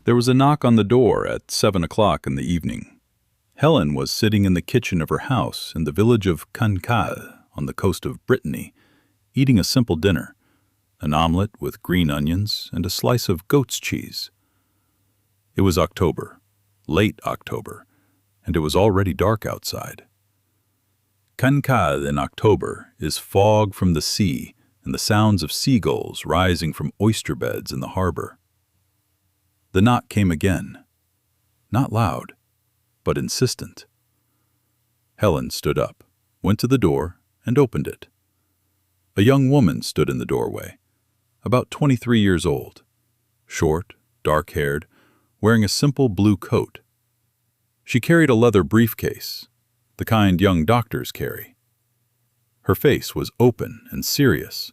There was a knock on the door at 7 o'clock in the evening. Helen was sitting in the kitchen of her house in the village of Cancal on the coast of Brittany, eating a simple dinner, an omelette with green onions and a slice of goat's cheese. It was October, late October, and it was already dark outside. Cancal in October is fog from the sea and the sounds of seagulls rising from oyster beds in the harbor. The knock came again, not loud, but insistent. Helen stood up, went to the door, and opened it. A young woman stood in the doorway, about 23 years old, short, dark-haired, wearing a simple blue coat. She carried a leather briefcase, the kind young doctors carry. Her face was open and serious,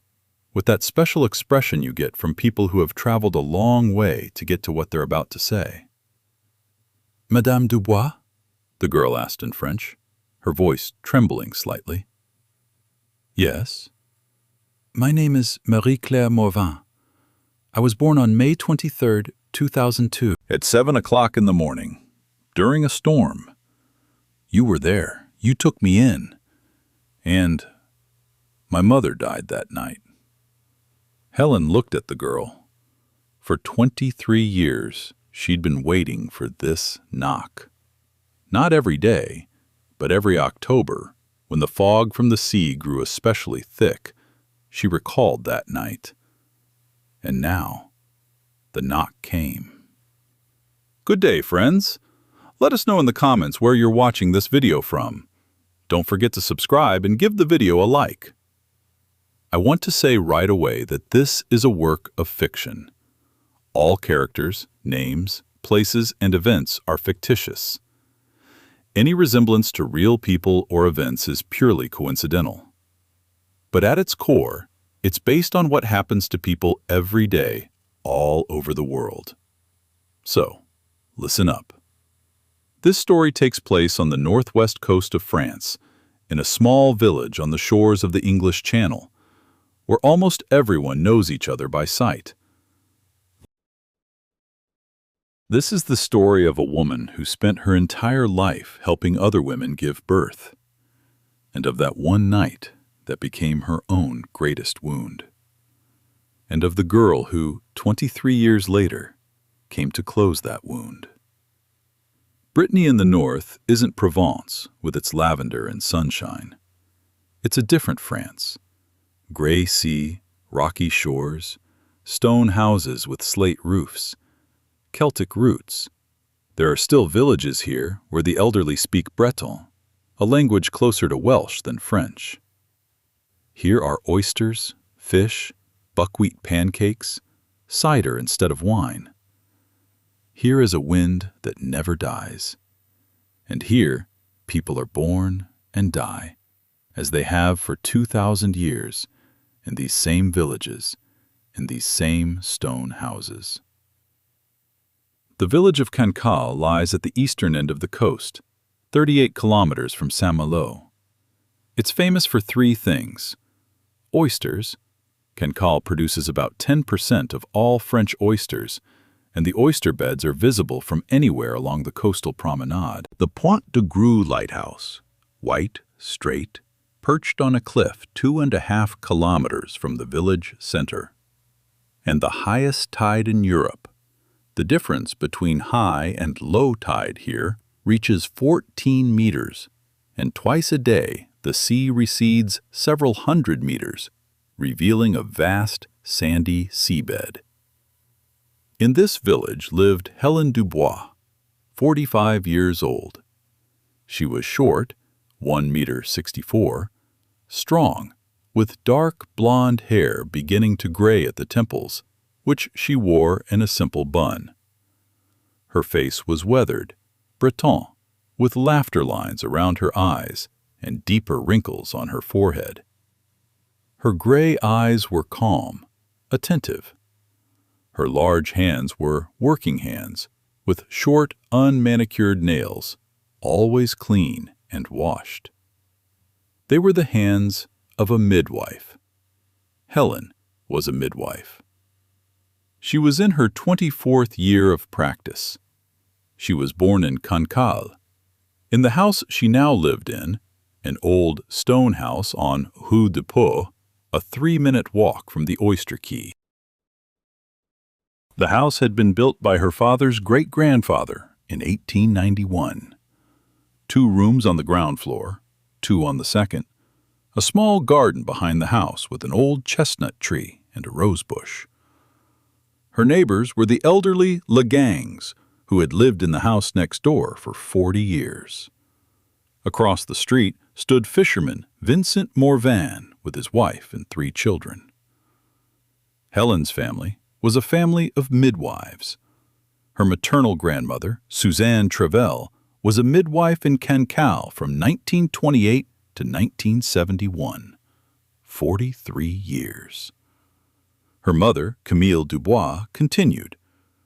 with that special expression you get from people who have traveled a long way to get to what they're about to say. "Madame Dubois?" the girl asked in French, her voice trembling slightly. "Yes." "My name is Marie-Claire Morvan. I was born on May 23rd, 2002. At 7 o'clock in the morning, during a storm. You were there. You took me in. And my mother died that night." Helen looked at the girl. For 23 years, she'd been waiting for this knock. Not every day, but every October, when the fog from the sea grew especially thick, she recalled that night. And now, the knock came. Good day, friends. Let us know in the comments where you're watching this video from. Don't forget to subscribe and give the video a like. I want to say right away that this is a work of fiction. All characters, names, places, and events are fictitious. Any resemblance to real people or events is purely coincidental. But at its core, it's based on what happens to people every day, all over the world. So, listen up. This story takes place on the northwest coast of France, in a small village on the shores of the English Channel, where almost everyone knows each other by sight. This is the story of a woman who spent her entire life helping other women give birth, and of that one night that became her own greatest wound, and of the girl who, 23 years later, came to close that wound. Brittany in the north isn't Provence with its lavender and sunshine. It's a different France. Gray sea, rocky shores, stone houses with slate roofs, Celtic roots. There are still villages here where the elderly speak Breton, a language closer to Welsh than French. Here are oysters, fish, buckwheat pancakes, cider instead of wine. Here is a wind that never dies. And here, people are born and die, as they have for 2,000 years, in these same villages, in these same stone houses. The village of Cancal lies at the eastern end of the coast, 38 kilometers from Saint-Malo. It's famous for three things. Oysters. Cancal produces about 10% of all French oysters, and the oyster beds are visible from anywhere along the coastal promenade. The Pointe de Grue lighthouse, white, straight, perched on a cliff 2.5 kilometers from the village center. And the highest tide in Europe. The difference between high and low tide here reaches 14 meters, and twice a day the sea recedes several hundred meters, revealing a vast, sandy seabed. In this village lived Helen Dubois, 45 years old. She was short, 1.64 meters, strong, with dark blonde hair beginning to gray at the temples, which she wore in a simple bun. Her face was weathered, Breton, with laughter lines around her eyes and deeper wrinkles on her forehead. Her gray eyes were calm, attentive. Her large hands were working hands, with short, unmanicured nails, always clean and washed. They were the hands of a midwife. Helen was a midwife. She was in her 24th year of practice. She was born in Cancal. In the house she now lived in, an old stone house on Rue de Pau, a 3-minute walk from the Oyster Quay. The house had been built by her father's great-grandfather in 1891. 2 rooms on the ground floor, 2 on the second, a small garden behind the house with an old chestnut tree and a rose bush. Her neighbors were the elderly Legangs, who had lived in the house next door for 40 years. Across the street stood fisherman Vincent Morvan with his wife and 3 children. Helen's family was a family of midwives. Her maternal grandmother, Suzanne Trevelle, was a midwife in Cancal from 1928 to 1971, 43 years. Her mother, Camille Dubois, continued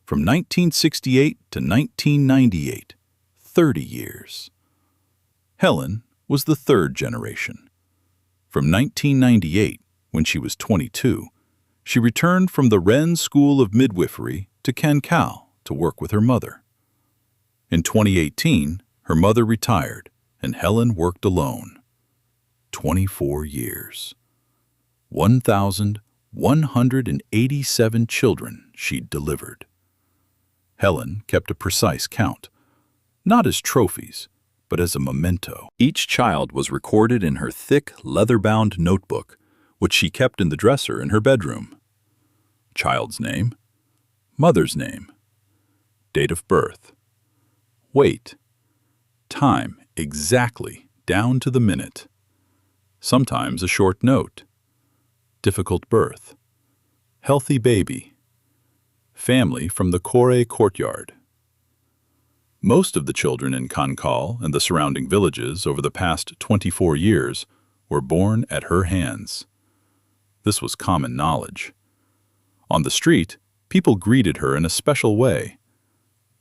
from 1968 to 1998, 30 years. Helen was the 3rd generation. From 1998, when she was 22, she returned from the Rennes School of Midwifery to Cancal to work with her mother. In 2018, her mother retired and Helen worked alone. 24 years. 1,187 children she'd delivered. Helen kept a precise count, not as trophies, but as a memento. Each child was recorded in her thick, leather-bound notebook, which she kept in the dresser in her bedroom. Child's name, mother's name, date of birth, weight, time exactly down to the minute. Sometimes a short note, difficult birth, healthy baby, family from the Corée courtyard. Most of the children in Cancal and the surrounding villages over the past 24 years were born at her hands. This was common knowledge. On the street, people greeted her in a special way,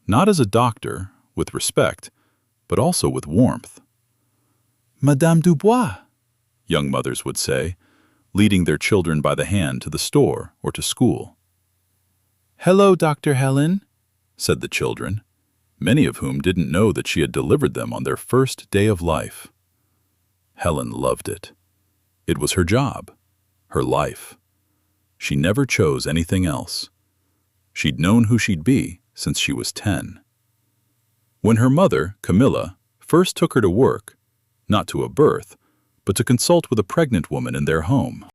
not as a doctor, with respect, but also with warmth. "Madame Dubois," young mothers would say, leading their children by the hand to the store or to school. "Hello, Dr. Helen," said the children, many of whom didn't know that she had delivered them on their first day of life. Helen loved it. It was her job, her life. She never chose anything else. She'd known who she'd be since she was 10. When her mother, Camilla, first took her to work, not to a birth, but to consult with a pregnant woman in their home.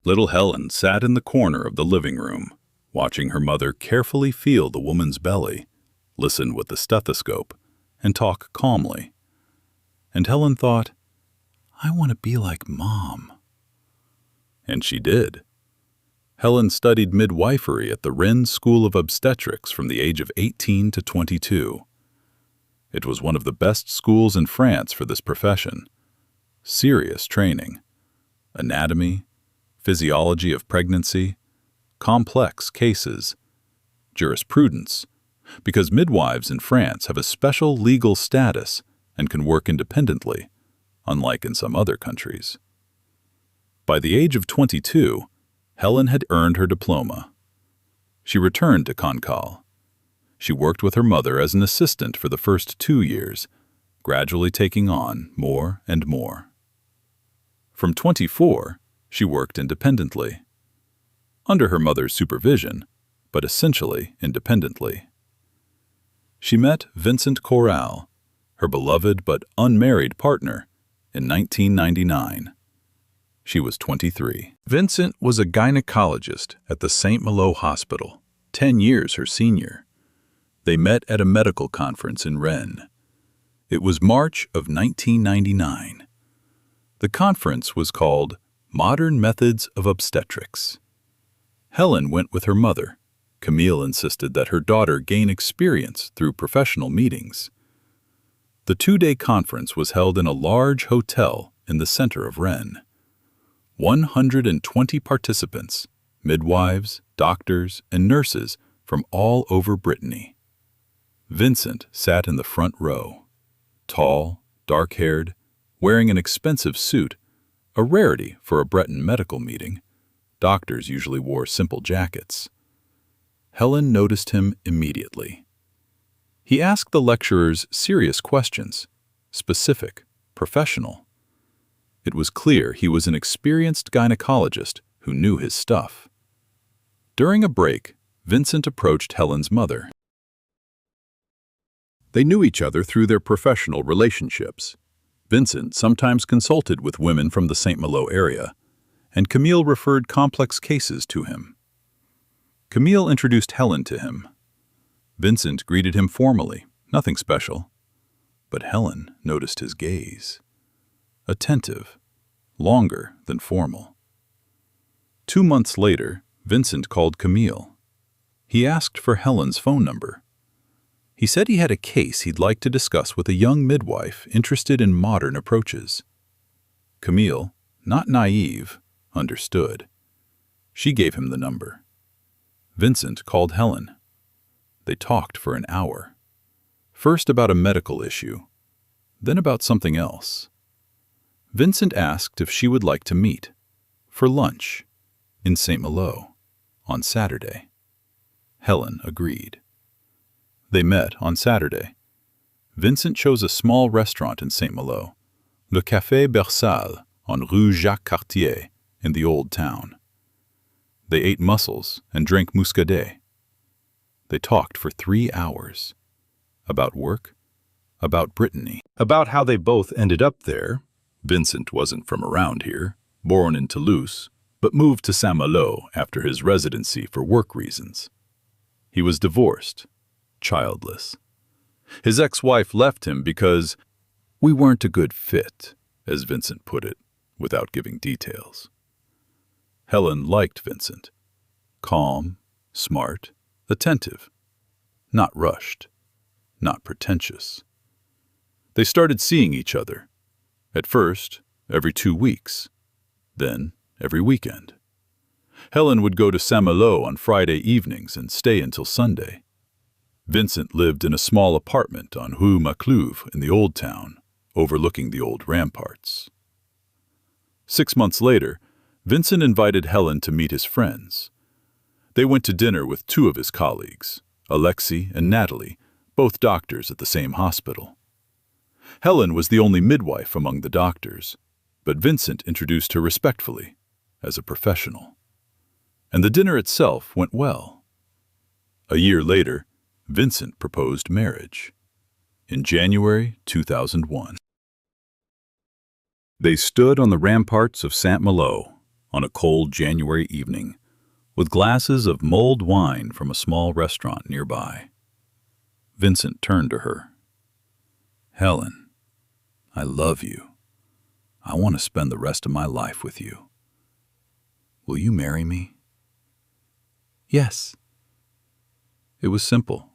Little Helen sat in the corner of the living room, watching her mother carefully feel the woman's belly, listen with the stethoscope, and talk calmly. And Helen thought, "I want to be like Mom." And she did. Helen studied midwifery at the Rennes School of Obstetrics from the age of 18 to 22. It was one of the best schools in France for this profession. Serious training. Anatomy, physiology of pregnancy, complex cases, jurisprudence, because midwives in France have a special legal status and can work independently, unlike in some other countries. By the age of 22, Helen had earned her diploma. She returned to Cancal. She worked with her mother as an assistant for the first 2 years, gradually taking on more and more. From 24, she worked independently, under her mother's supervision, but essentially independently. She met Vincent Corral, her beloved but unmarried partner, in 1999. She was 23. Vincent was a gynecologist at the St. Malo Hospital, 10 years her senior. They met at a medical conference in Rennes. It was March of 1999. The conference was called Modern Methods of Obstetrics. Helen went with her mother. Camille insisted that her daughter gain experience through professional meetings. The 2-day conference was held in a large hotel in the center of Rennes. 120 participants, midwives, doctors, and nurses from all over Brittany. Vincent sat in the front row. Tall, dark-haired, wearing an expensive suit, a rarity for a Breton medical meeting, Doctors usually wore simple jackets. Helen noticed him immediately. He asked the lecturers serious questions, specific, professional. It was clear he was an experienced gynecologist who knew his stuff. During a break, Vincent approached Helen's mother. They knew each other through their professional relationships. Vincent sometimes consulted with women from the St. Malo area, and Camille referred complex cases to him. Camille introduced Helen to him. Vincent greeted him formally, nothing special. But Helen noticed his gaze. Attentive, longer than formal. 2 months later, Vincent called Camille. He asked for Helen's phone number. He said he had a case he'd like to discuss with a young midwife interested in modern approaches. Camille, not naive, understood. She gave him the number. Vincent called Helen. They talked for an hour. First about a medical issue, then about something else. Vincent asked if she would like to meet, for lunch, in St. Malo, on Saturday. Helen agreed. They met on Saturday. Vincent chose a small restaurant in St. Malo, Le Café Bersal, on Rue Jacques Cartier, in the Old Town. They ate mussels and drank muscadet. They talked for 3 hours. About work, about Brittany, about how they both ended up there. Vincent wasn't from around here, born in Toulouse, but moved to St. Malo after his residency for work reasons. He was divorced, childless. His ex-wife left him because we weren't a good fit, as Vincent put it, without giving details. Helen liked Vincent. Calm, smart, attentive. Not rushed, not pretentious. They started seeing each other. At first, every 2 weeks. Then, every weekend. Helen would go to St. Malo on Friday evenings and stay until Sunday. Vincent lived in a small apartment on Rue Maclouve in the Old Town, overlooking the old ramparts. 6 months later, Vincent invited Helen to meet his friends. They went to dinner with 2 of his colleagues, Alexei and Natalie, both doctors at the same hospital. Helen was the only midwife among the doctors, but Vincent introduced her respectfully, as a professional. And the dinner itself went well. A year later, Vincent proposed marriage. In January 2001. They stood on the ramparts of St. Malo on a cold January evening, with glasses of mulled wine from a small restaurant nearby. Vincent turned to her. "Helen, I love you. I want to spend the rest of my life with you. Will you marry me?" "Yes." It was simple.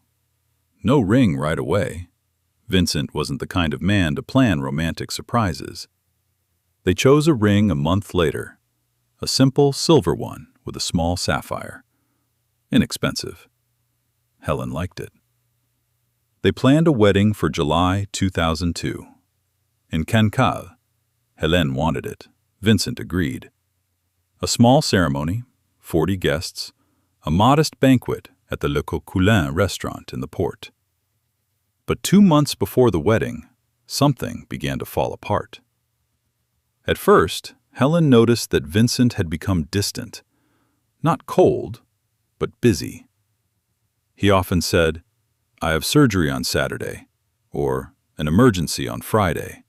No ring right away. Vincent wasn't the kind of man to plan romantic surprises. They chose a ring a month later, a simple silver one with a small sapphire. Inexpensive. Helen liked it. They planned a wedding for July 2002. In Cancal. Helen wanted it. Vincent agreed. A small ceremony, 40 guests, a modest banquet at the Le Coquelin restaurant in the port. But 2 months before the wedding, something began to fall apart. At first, Helen noticed that Vincent had become distant, not cold, but busy. He often said, "I have surgery on Saturday," or "an emergency on Friday."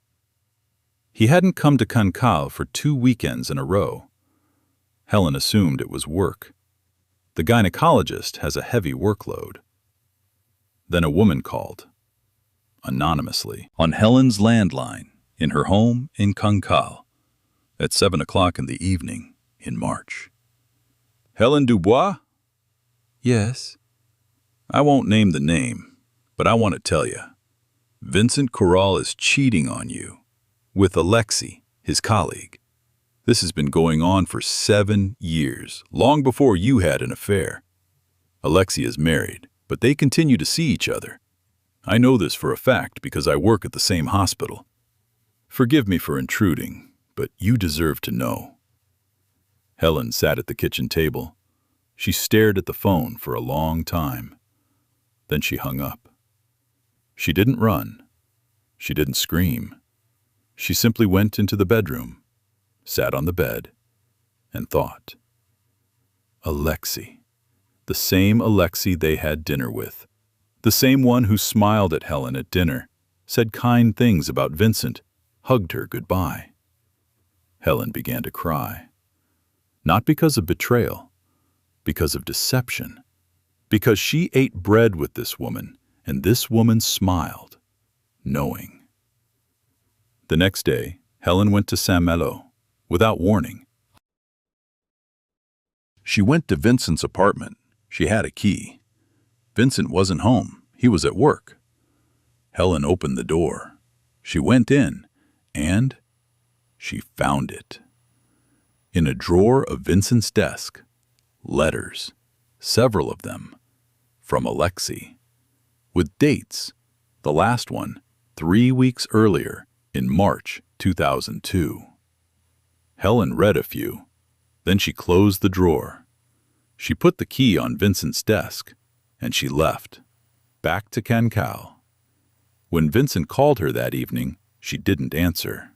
He hadn't come to Cancal for 2 weekends in a row. Helen assumed it was work. The gynecologist has a heavy workload. Then a woman called, anonymously, on Helen's landline in her home in Cancal at 7 o'clock in the evening in March. "Helen Dubois?" "Yes." "I won't name the name, but I want to tell you, Vincent Corral is cheating on you with Alexei, his colleague. This has been going on for 7 years, long before you had an affair. Alexei is married, but they continue to see each other. I know this for a fact because I work at the same hospital. Forgive me for intruding, but you deserve to know." Helen sat at the kitchen table. She stared at the phone for a long time. Then she hung up. She didn't run. She didn't scream. She simply went into the bedroom, sat on the bed, and thought. Alexei. The same Alexei they had dinner with. The same one who smiled at Helen at dinner, said kind things about Vincent, hugged her goodbye. Helen began to cry. Not because of betrayal, because of deception. Because she ate bread with this woman, and this woman smiled, knowing. The next day, Helen went to Saint-Malo, without warning. She went to Vincent's apartment. She had a key. Vincent wasn't home. He was at work. Helen opened the door. She went in, and she found it. In a drawer of Vincent's desk, letters, several of them, from Alexei, with dates, the last one 3 weeks earlier, in March 2002. Helen read a few, then she closed the drawer. She put the key on Vincent's desk, and she left, back to Cancal. When Vincent called her that evening, she didn't answer.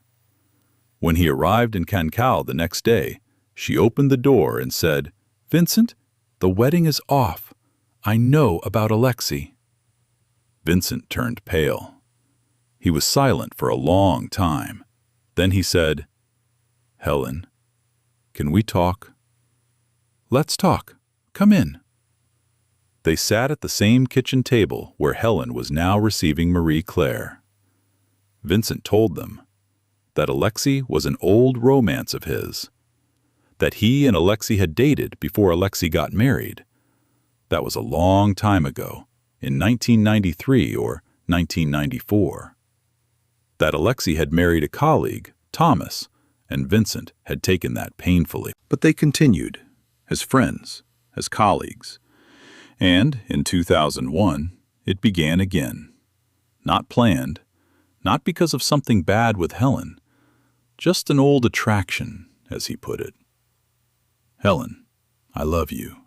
When he arrived in Cancal the next day, she opened the door and said, "Vincent, the wedding is off. I know about Alexei." Vincent turned pale. He was silent for a long time. Then he said, "Helen, can we talk?" "Let's talk. Come in." They sat at the same kitchen table where Helen was now receiving Marie Claire. Vincent told them that Alexei was an old romance of his, that he and Alexei had dated before Alexei got married. That was a long time ago, in 1993 or 1994. That Alexei had married a colleague, Thomas, and Vincent had taken that painfully. But they continued, as friends, as colleagues. And in 2001, it began again. Not planned, not because of something bad with Helen, just an old attraction, as he put it. "Helen, I love you.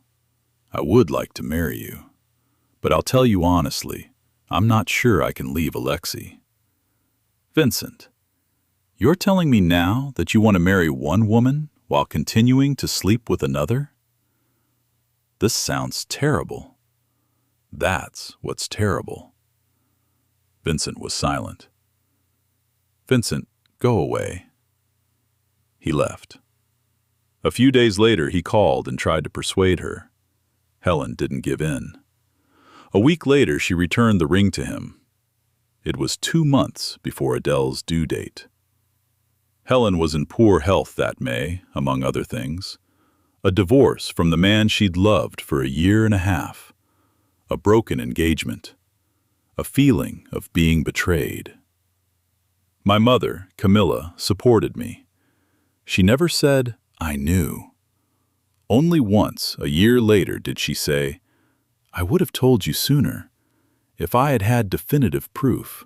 I would like to marry you. But I'll tell you honestly, I'm not sure I can leave Alexei." "Vincent, you're telling me now that you want to marry one woman while continuing to sleep with another? This sounds terrible. That's what's terrible." Vincent was silent. "Vincent, go away." He left. A few days later, he called and tried to persuade her. Helen didn't give in. A week later, she returned the ring to him. It was 2 months before Adele's due date. Helen was in poor health that May, among other things. A divorce from the man she'd loved for a year and a half. A broken engagement. A feeling of being betrayed. My mother, Camilla, supported me. She never said, "I knew." Only once, a year later, did she say, "I would have told you sooner, if I had had definitive proof.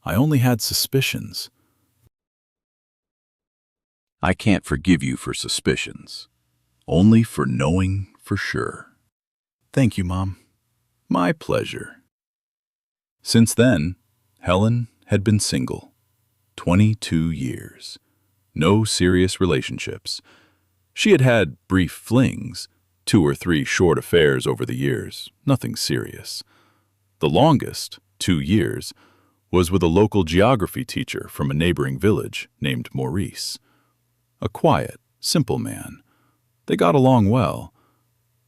I only had suspicions." I can't forgive you for suspicions, only for knowing for sure. Thank you, Mom. My pleasure. Since then, Helen had been single. 22 years. No serious relationships. She had had brief flings, 2 or 3 short affairs over the years, nothing serious. The longest, 2 years, was with a local geography teacher from a neighboring village named Maurice. A quiet, simple man. They got along well.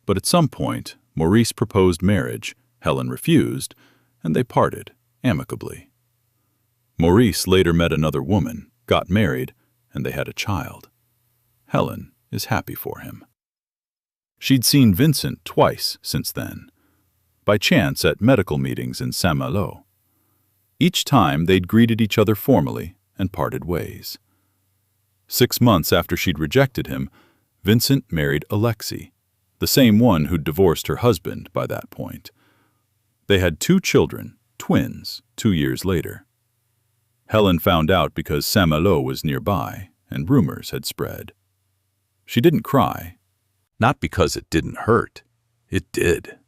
But at some point, Maurice proposed marriage, Helen refused, and they parted, amicably. Maurice later met another woman, got married, and they had a child. Helen is happy for him. She'd seen Vincent twice since then, by chance at medical meetings in Saint-Malo. Each time they'd greeted each other formally and parted ways. 6 months after she'd rejected him, Vincent married Alexei, the same one who'd divorced her husband by that point. They had 2 children, twins, 2 years later. Helen found out because Saint-Malo was nearby, and rumors had spread. She didn't cry, not because it didn't hurt. It did.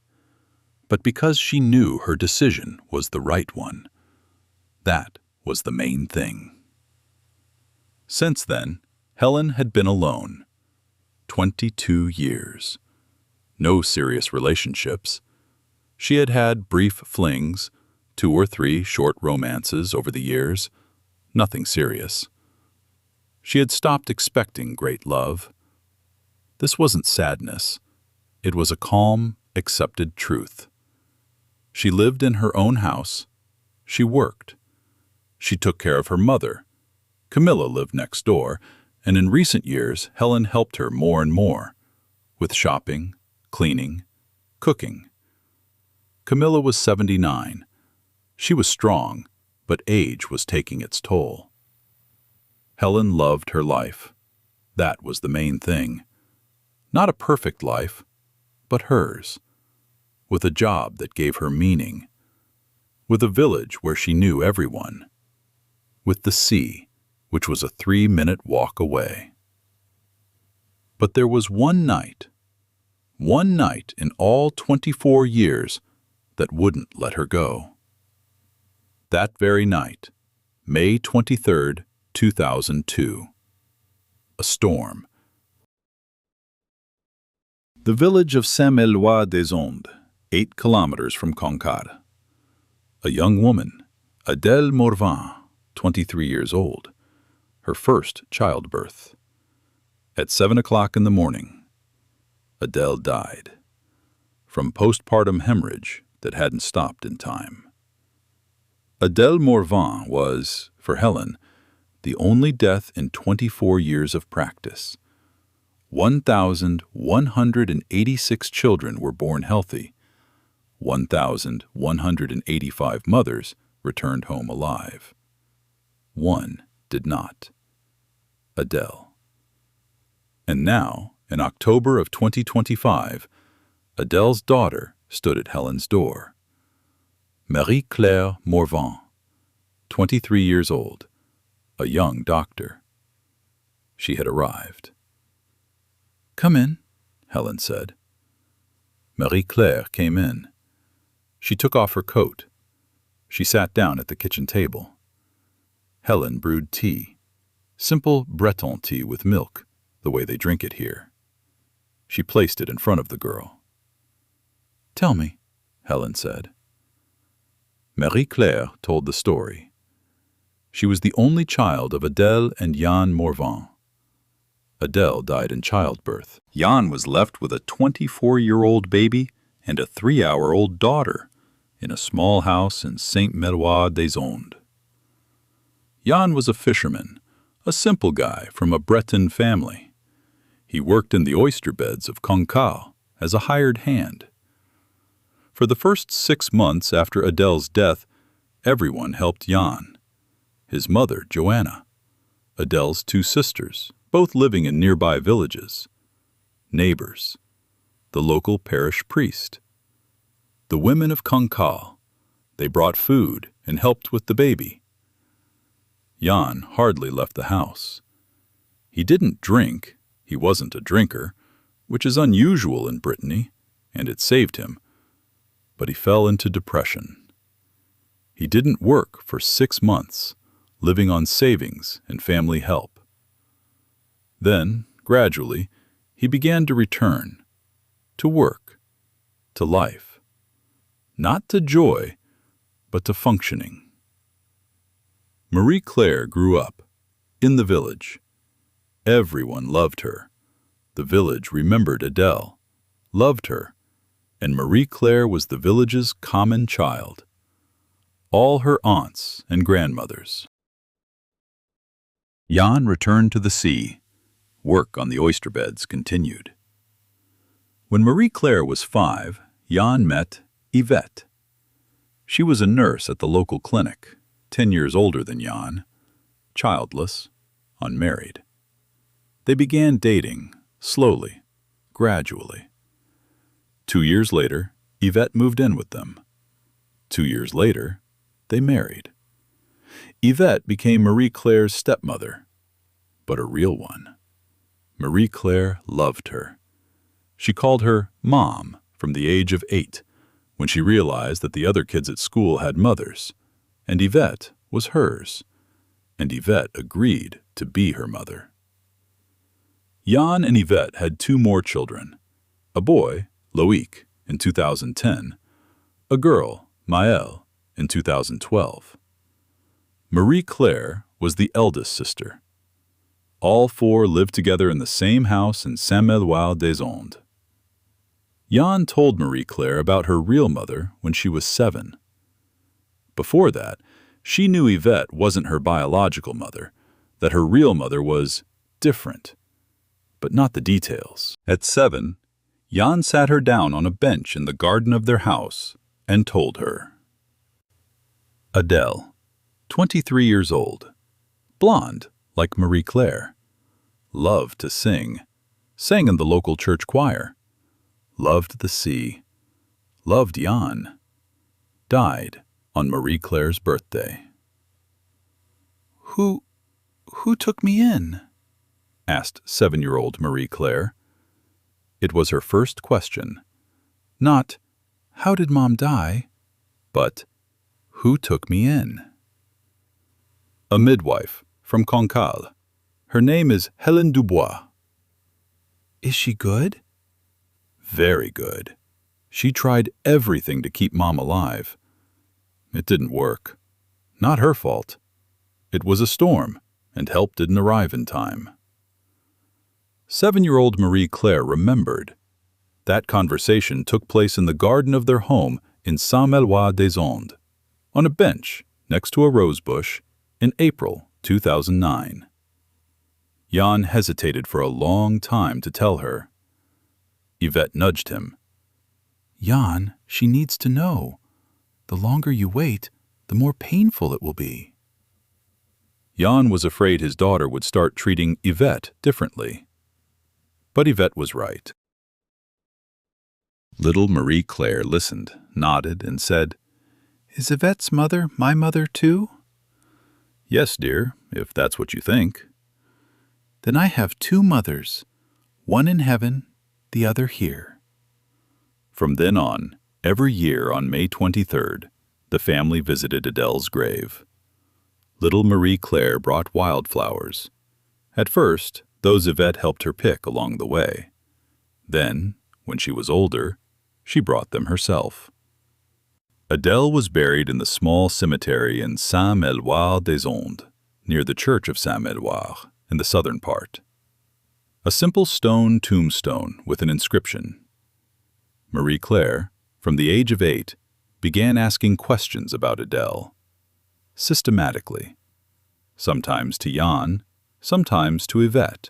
But because she knew her decision was the right one. That was the main thing. Since then, Helen had been alone. 22 years. No serious relationships. She had had brief flings, 2 or 3 short romances over the years. Nothing serious. She had stopped expecting great love. This wasn't sadness. It was a calm, accepted truth. She lived in her own house. She worked. She took care of her mother. Camilla lived next door, and in recent years, Helen helped her more and more, with shopping, cleaning, cooking. Camilla was 79. She was strong, but age was taking its toll. Helen loved her life. That was the main thing. Not a perfect life, but hers. With a job that gave her meaning. With a village where she knew everyone. With the sea, which was a 3-minute walk away. But there was one night in all 24 years that wouldn't let her go. That very night, May 23, 2002. A storm. The village of Saint-Mélois-des-Ondes, 8 kilometers from Cancal. A young woman, Adèle Morvan, 23 years old, her first childbirth. At 7 o'clock in the morning, Adèle died from postpartum hemorrhage that hadn't stopped in time. Adèle Morvan was, for Helen, the only death in 24 years of practice. 1,186 children were born healthy. 1,185 mothers returned home alive. One did not. Adèle. And now, in October of 2025, Adèle's daughter stood at Helen's door. Marie-Claire Morvan, 23 years old, a young doctor. She had arrived. "Come in," Helen said. Marie-Claire came in. She took off her coat. She sat down at the kitchen table. Helen brewed tea, simple Breton tea with milk, the way they drink it here. She placed it in front of the girl. "Tell me," Helen said. Marie-Claire told the story. She was the only child of Adèle and Jan Morvan. Adèle died in childbirth. Jan was left with a 24-year-old baby and a 3-hour-old daughter in a small house in Saint-Mélois-des-Ondes. Jan was a fisherman, a simple guy from a Breton family. He worked in the oyster beds of Cancal as a hired hand. For the first 6 months after Adèle's death, everyone helped Jan. His mother, Joanna. Adèle's 2 sisters, both living in nearby villages. Neighbors. The local parish priest. The women of Cancal. They brought food and helped with the baby. Jan hardly left the house. He didn't drink. He wasn't a drinker, which is unusual in Brittany, and it saved him. But he fell into depression. He didn't work for 6 months, living on savings and family help. Then, gradually, he began to return, to work, to life. Not to joy, but to functioning. Marie-Claire grew up, in the village. Everyone loved her. The village remembered Adèle, loved her, and Marie-Claire was the village's common child. All her aunts and grandmothers. Jan returned to the sea. Work on the oyster beds continued. When Marie-Claire was 5, Jan met Yvette. She was a nurse at the local clinic, 10 years older than Jan, childless, unmarried. They began dating, slowly, gradually. 2 years later, Yvette moved in with them. 2 years later, they married. Yvette became Marie-Claire's stepmother, but a real one. Marie Claire loved her. She called her Mom from the age of 8, when she realized that the other kids at school had mothers, and Yvette was hers, and Yvette agreed to be her mother. Jan and Yvette had 2 more children, a boy, Loïc, in 2010, a girl, Maëlle, in 2012. Marie Claire was the eldest sister. All 4 lived together in the same house in Saint-Méloire-des-Ondes. Jan told Marie Claire about her real mother when she was 7. Before that, she knew Yvette wasn't her biological mother, that her real mother was different, but not the details. At 7, Jan sat her down on a bench in the garden of their house and told her. Adele, 23 years old, blonde like Marie Claire, loved to sing, sang in the local church choir, loved the sea, loved Jan, died on Marie Claire's birthday. Who took me in? Asked 7-year-old Marie Claire. It was her first question. Not, how did Mom die? But, who took me in? A midwife from Cancal. Her name is Hélène Dubois. Is she good? Very good. She tried everything to keep Mom alive. It didn't work. Not her fault. It was a storm, and help didn't arrive in time. 7-year-old Marie Claire remembered. That conversation took place in the garden of their home in Saint-Méloire-des-Ondes, on a bench next to a rose bush, in April 2009. Jan hesitated for a long time to tell her. Yvette nudged him. Jan, she needs to know. The longer you wait, the more painful it will be. Jan was afraid his daughter would start treating Yvette differently. But Yvette was right. Little Marie Claire listened, nodded, and said, Is Yvette's mother my mother too? Yes, dear, if that's what you think. Then I have 2 mothers, one in heaven, the other here. From then on, every year on May 23rd, the family visited Adele's grave. Little Marie Claire brought wildflowers. At first, those Yvette helped her pick along the way. Then, when she was older, she brought them herself. Adele was buried in the small cemetery in Saint-Méloire-des-Ondes, near the church of Saint-Méloire, in the southern part. A simple stone tombstone with an inscription. Marie Claire, from the age of 8, began asking questions about Adele. Systematically. Sometimes to Jan, sometimes to Yvette,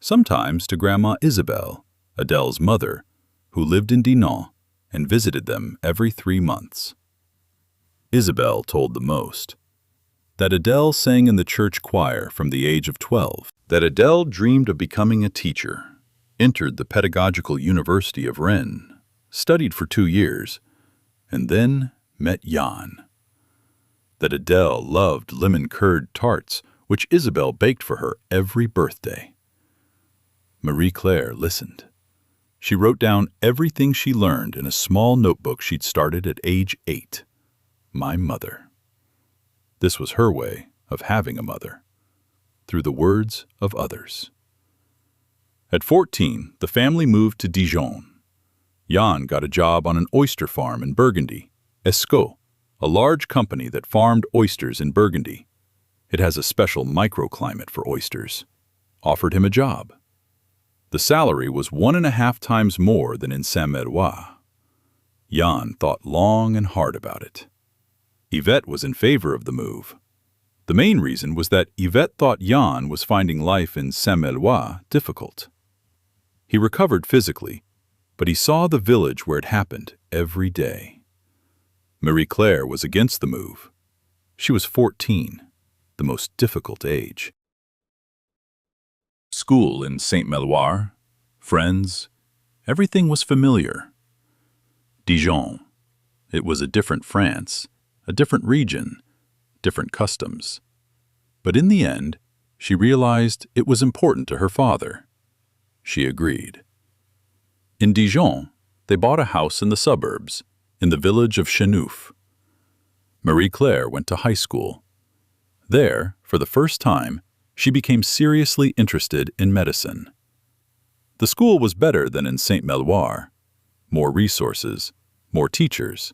sometimes to Grandma Isabelle, Adele's mother, who lived in Dinan and visited them every 3 months. Isabelle told the most. That Adele sang in the church choir from the age of 12, that Adele dreamed of becoming a teacher, entered the Pedagogical University of Rennes, studied for 2 years, and then met Jan. That Adele loved lemon curd tarts, which Isabelle baked for her every birthday. Marie Claire listened. She wrote down everything she learned in a small notebook she'd started at age 8. My mother. This was her way of having a mother, through the words of others. At 14, the family moved to Dijon. Jan got a job on an oyster farm in Burgundy, Escaut, a large company that farmed oysters in Burgundy. It has a special microclimate for oysters. Offered him a job. The salary was 1.5 times more than in Saint-Méloire. Jan thought long and hard about it. Yvette was in favor of the move. The main reason was that Yvette thought Jan was finding life in Saint-Méloire difficult. He recovered physically, but he saw the village where it happened every day. Marie Claire was against the move. She was 14, the most difficult age. School in Saint-Méloire, friends, everything was familiar. Dijon. It was a different France, a different region, different customs. But in the end, she realized it was important to her father, she agreed. In Dijon, they bought a house in the suburbs, in the village of Chenouf. Marie-Claire went to high school. There, for the first time, she became seriously interested in medicine. The school was better than in Saint-Méloire. More resources, more teachers.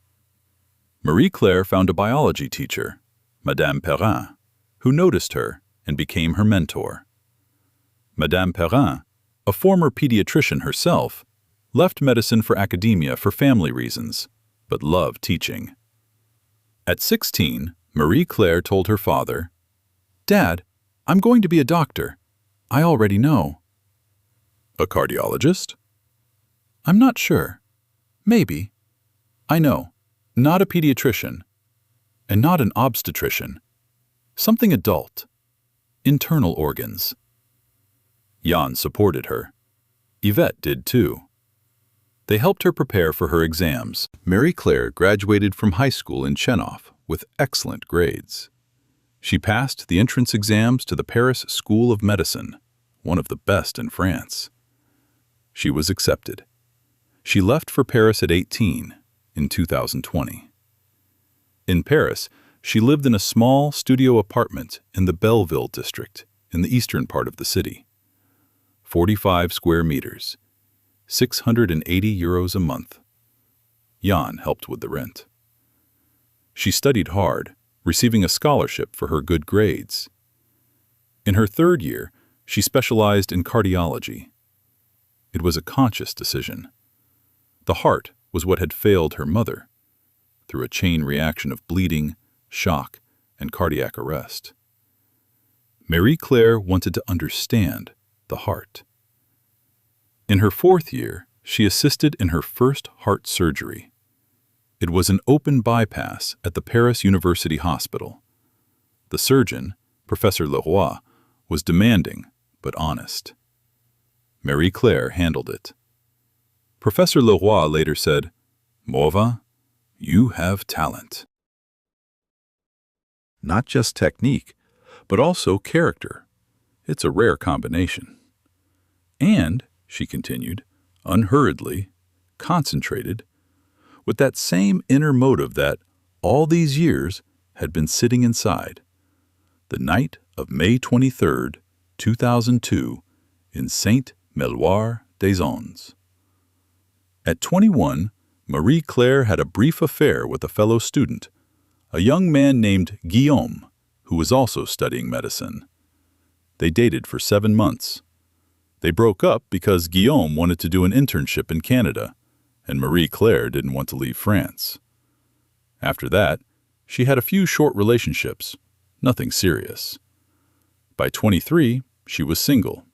Marie-Claire found a biology teacher, Madame Perrin, who noticed her and became her mentor. Madame Perrin, a former pediatrician herself, left medicine for academia for family reasons, but loved teaching. At 16, Marie-Claire told her father, "Dad, I'm going to be a doctor. I already know." "A cardiologist?" "I'm not sure. Maybe. I know. Not a pediatrician. And not an obstetrician. Something adult. Internal organs." Jan supported her. Yvette did too. They helped her prepare for her exams. Marie-Claire graduated from high school in Chenouf with excellent grades. She passed the entrance exams to the Paris School of Medicine, one of the best in France. She was accepted. She left for Paris at 18 in 2020. In Paris, she lived in a small studio apartment in the Belleville district in the eastern part of the city. 45 square meters, 680 euros a month. Jan helped with the rent. She studied hard, receiving a scholarship for her good grades. In her third year, she specialized in cardiology. It was a conscious decision. The heart was what had failed her mother, through a chain reaction of bleeding, shock, and cardiac arrest. Marie-Claire wanted to understand the heart. In her fourth year, she assisted in her first heart surgery. It was an open bypass at the Paris University Hospital. The surgeon, Professor Leroy, was demanding but honest. Marie-Claire handled it. Professor Leroy later said, "Morva, you have talent." Not just technique, but also character. It's a rare combination. And, she continued, unhurriedly, concentrated, with that same inner motive that, all these years, had been sitting inside. The night of May 23, 2002, in Saint-Méloire-des-Onnes. At 21, Marie-Claire had a brief affair with a fellow student, a young man named Guillaume, who was also studying medicine. They dated for 7 months. They broke up because Guillaume wanted to do an internship in Canada, and Marie-Claire didn't want to leave France. After that, she had a few short relationships, nothing serious. By 23, she was single.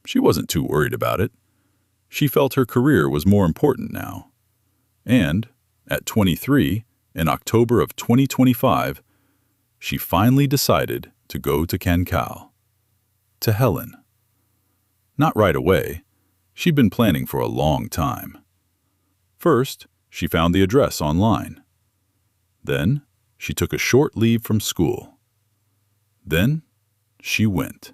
She wasn't too worried about it. She felt her career was more important now. And, at 23, in October of 2025, she finally decided to go to Cancal. To Helen. Not right away. She'd been planning for a long time. First, she found the address online. Then, she took a short leave from school. Then, she went.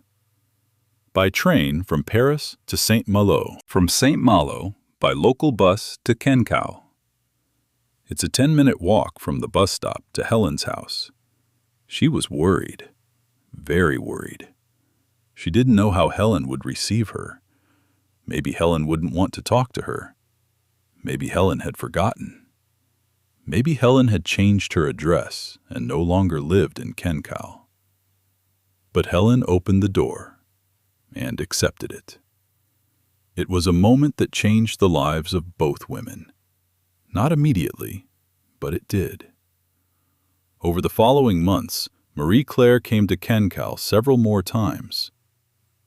By train from Paris to Saint-Malo. From Saint-Malo, by local bus to Cancal. It's a 10-minute walk from the bus stop to Helen's house. She was worried. Very worried. She didn't know how Helen would receive her. Maybe Helen wouldn't want to talk to her. Maybe Helen had forgotten. Maybe Helen had changed her address and no longer lived in Cancal. But Helen opened the door and accepted it. It was a moment that changed the lives of both women. Not immediately, but it did. Over the following months, Marie-Claire came to Cancal several more times.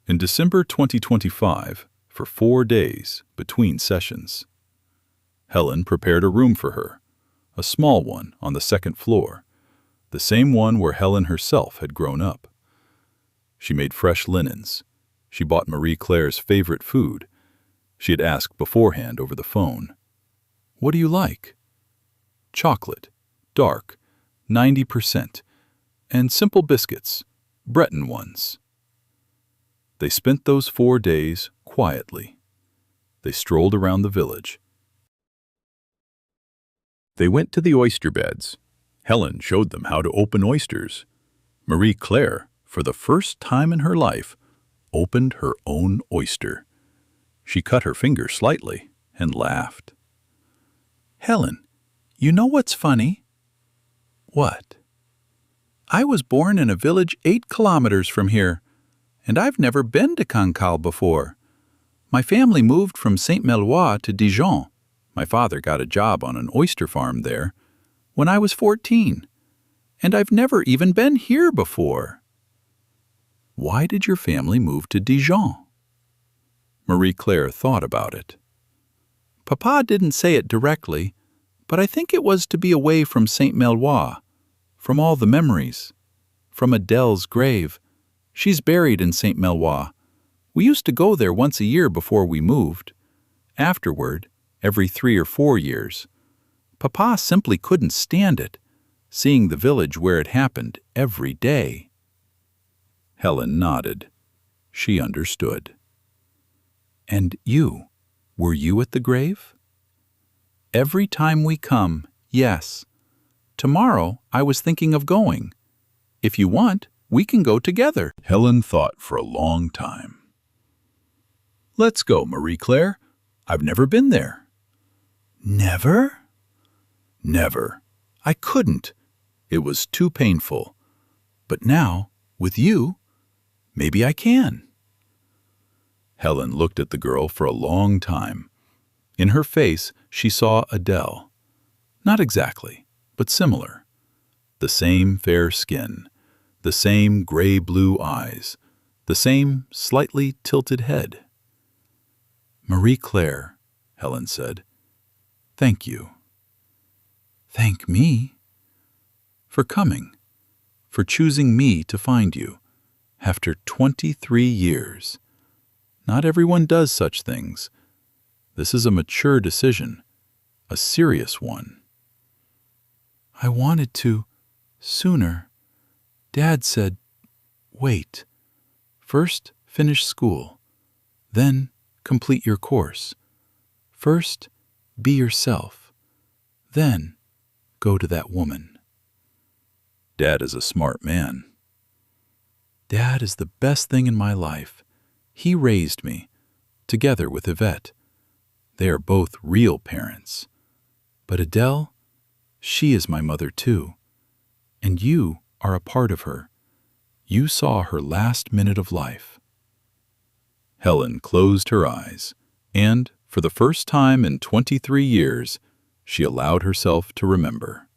In December 2025, for 4 days between sessions. Helen prepared a room for her, a small one on the second floor, the same one where Helen herself had grown up. She made fresh linens. She bought Marie-Claire's favorite food. She had asked beforehand over the phone. "What do you like?" "Chocolate, dark, 90%, and simple biscuits, Breton ones." They spent those 4 days quietly. They strolled around the village. They went to the oyster beds. Helen showed them how to open oysters. Marie Claire, for the first time in her life, opened her own oyster. She cut her finger slightly and laughed. "Helen, you know what's funny?" "What?" "I was born in a village 8 kilometers from here, and I've never been to Cancal before. My family moved from Saint-Mélois to Dijon. My father got a job on an oyster farm there when I was 14, and I've never even been here before." "Why did your family move to Dijon?" Marie Claire thought about it. "Papa didn't say it directly, but I think it was to be away from Saint-Mélois, from all the memories, from Adèle's grave. She's buried in Saint-Mélois. We used to go there once a year before we moved. Afterward, every 3 or 4 years. Papa simply couldn't stand it, seeing the village where it happened every day." Helen nodded. She understood. "And you, were you at the grave?" "Every time we come, yes. Tomorrow I was thinking of going. If you want, we can go together." Helen thought for a long time. "Let's go, Marie Claire. I've never been there." "Never?" "Never. I couldn't. It was too painful. But now, with you, maybe I can." Helen looked at the girl for a long time. In her face, she saw Adèle. Not exactly, but similar. The same fair skin, the same gray-blue eyes, the same slightly tilted head. "Marie Claire," Helen said, "thank you." "Thank me?" "For coming, for choosing me to find you, after 23 years. Not everyone does such things. This is a mature decision, a serious one." "I wanted to sooner. Dad said, wait. First, finish school. Then, complete your course. First, be yourself. Then, go to that woman." "Dad is a smart man." "Dad is the best thing in my life. He raised me, together with Yvette. They are both real parents. But Adèle, she is my mother too. And you are a part of her. You saw her last minute of life." Helen closed her eyes, and, for the first time in 23 years, she allowed herself to remember.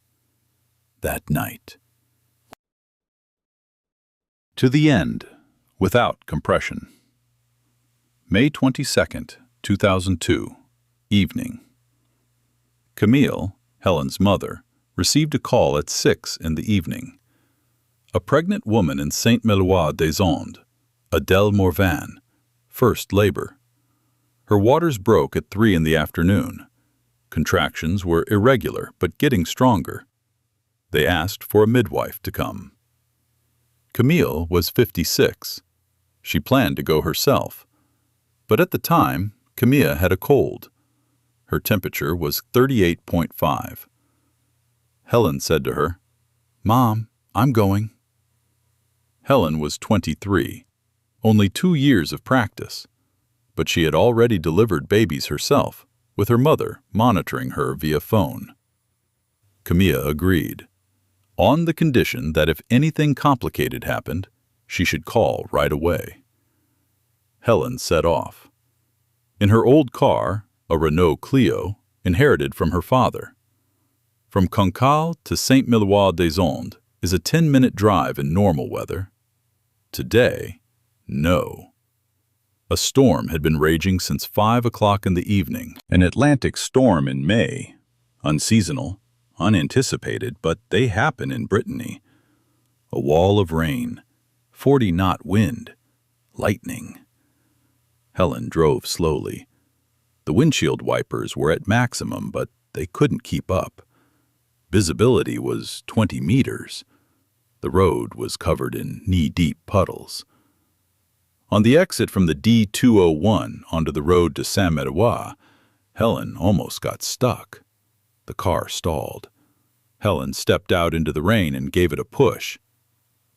That night. To the end, without compression. May 22nd, 2002, evening. Camille, Helen's mother, received a call at 6 in the evening. A pregnant woman in Saint-Mélois-des-Ondes, Adèle Morvan, first labor. Her waters broke at 3 in the afternoon. Contractions were irregular but getting stronger. They asked for a midwife to come. Camille was 56. She planned to go herself. But at the time, Camille had a cold. Her temperature was 38.5. Helen said to her, "Mom, I'm going." Helen was 23, only 2 years of practice, but she had already delivered babies herself, with her mother monitoring her via phone. Camille agreed, on the condition that if anything complicated happened, she should call right away. Helen set off. In her old car, a Renault Clio, inherited from her father. From Cancal to Saint-Mélois-des-Ondes is a 10-minute drive in normal weather. Today, no. A storm had been raging since 5 o'clock in the evening. An Atlantic storm in May. Unseasonal, unanticipated, but they happen in Brittany. A wall of rain, 40-knot wind, lightning. Helen drove slowly. The windshield wipers were at maximum, but they couldn't keep up. Visibility was 20 meters. The road was covered in knee-deep puddles. On the exit from the D201 onto the road to Saint-Médard, Helen almost got stuck. The car stalled. Helen stepped out into the rain and gave it a push.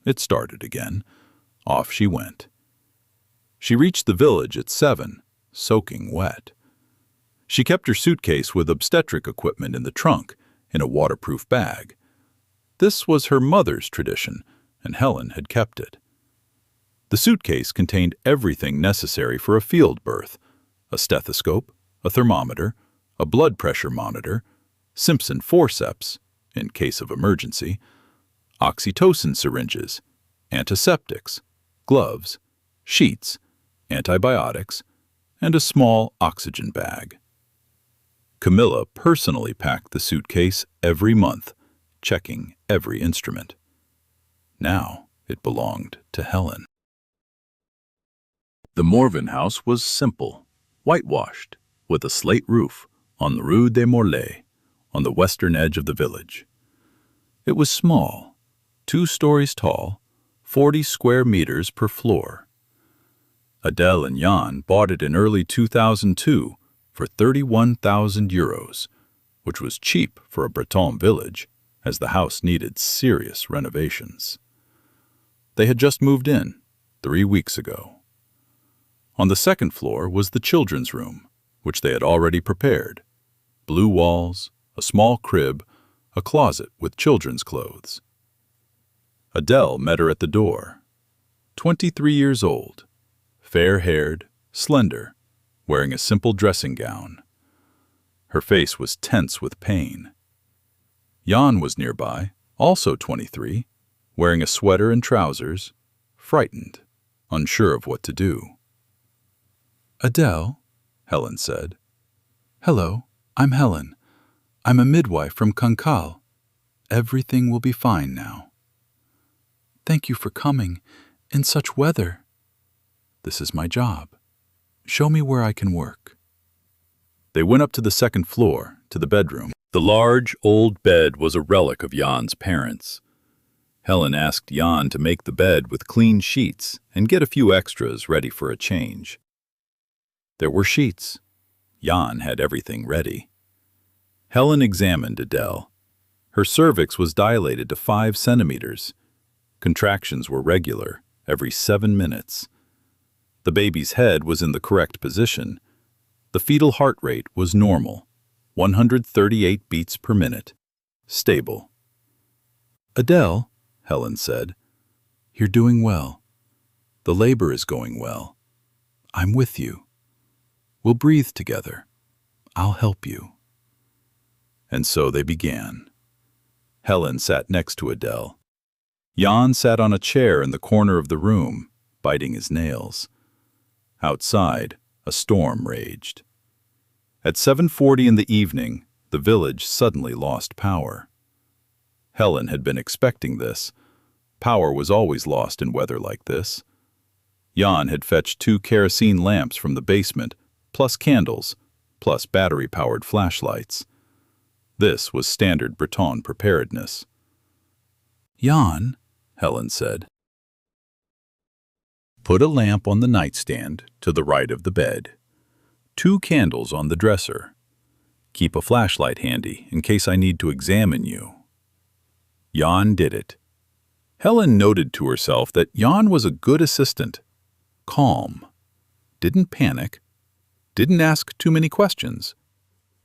It started again. Off she went. She reached the village at 7, soaking wet. She kept her suitcase with obstetric equipment in the trunk, in a waterproof bag. This was her mother's tradition, and Helen had kept it. The suitcase contained everything necessary for a field birth: a stethoscope, a thermometer, a blood pressure monitor, Simpson forceps, in case of emergency, oxytocin syringes, antiseptics, gloves, sheets, antibiotics, and a small oxygen bag. Camilla personally packed the suitcase every month, checking every instrument. Now it belonged to Helen. The Morvan house was simple, whitewashed, with a slate roof on the Rue des Morlaix, on the western edge of the village. It was small, 2 stories tall, 40 square meters per floor. Adele and Jan bought it in early 2002 for 31,000 euros, which was cheap for a Breton village, as the house needed serious renovations. They had just moved in 3 weeks ago. On the second floor was the children's room, which they had already prepared: blue walls, a small crib, a closet with children's clothes. Adele met her at the door. 23 years old, fair-haired, slender, wearing a simple dressing gown. Her face was tense with pain. Jan was nearby, also 23, wearing a sweater and trousers, frightened, unsure of what to do. "Adele," Helen said. "Hello, I'm Helen. I'm a midwife from Cancal. Everything will be fine now." "Thank you for coming in such weather." "This is my job. Show me where I can work." They went up to the second floor, to the bedroom. The large, old bed was a relic of Jan's parents. Helen asked Jan to make the bed with clean sheets and get a few extras ready for a change. There were sheets. Jan had everything ready. Helen examined Adele. Her cervix was dilated to 5 centimeters. Contractions were regular, every 7 minutes. The baby's head was in the correct position. The fetal heart rate was normal, 138 beats per minute, stable. "Adele," Helen said, "you're doing well. The labor is going well. I'm with you. We'll breathe together. I'll help you." And so they began. Helen sat next to Adele. Jan sat on a chair in the corner of the room, biting his nails. Outside, a storm raged. At 7:40 in the evening, the village suddenly lost power. Helen had been expecting this. Power was always lost in weather like this. Jan had fetched 2 kerosene lamps from the basement, plus candles, plus battery-powered flashlights. This was standard Breton preparedness. "Jan," Helen said, "Put a lamp on the nightstand to the right of the bed. 2 candles on the dresser. Keep a flashlight handy in case I need to examine you." Jan did it. Helen noted to herself that Jan was a good assistant. Calm. Didn't panic. Didn't ask too many questions.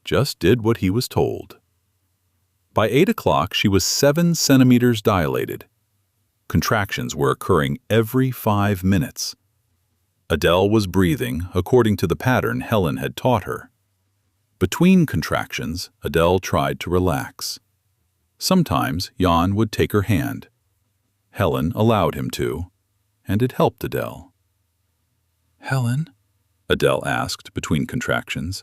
Just did what he was told. By 8 o'clock, she was 7 centimeters dilated. Contractions were occurring every 5 minutes. Adele was breathing according to the pattern Helen had taught her. Between contractions, Adele tried to relax. Sometimes Jan would take her hand. Helen allowed him to, and it helped Adele. "Helen," Adele asked between contractions,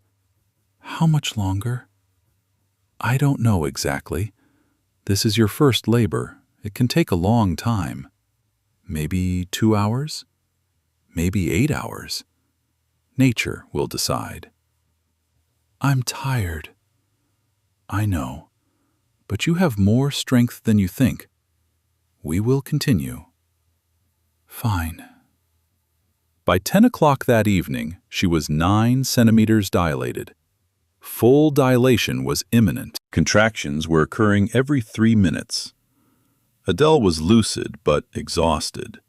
"how much longer?" "I don't know exactly. This is your first labor. It can take a long time. Maybe 2 hours? Maybe 8 hours. Nature will decide." "I'm tired." "I know, but you have more strength than you think. We will continue." "Fine." By 10 o'clock that evening, she was 9 centimeters dilated. Full dilation was imminent. Contractions were occurring every 3 minutes. Adele was lucid but exhausted.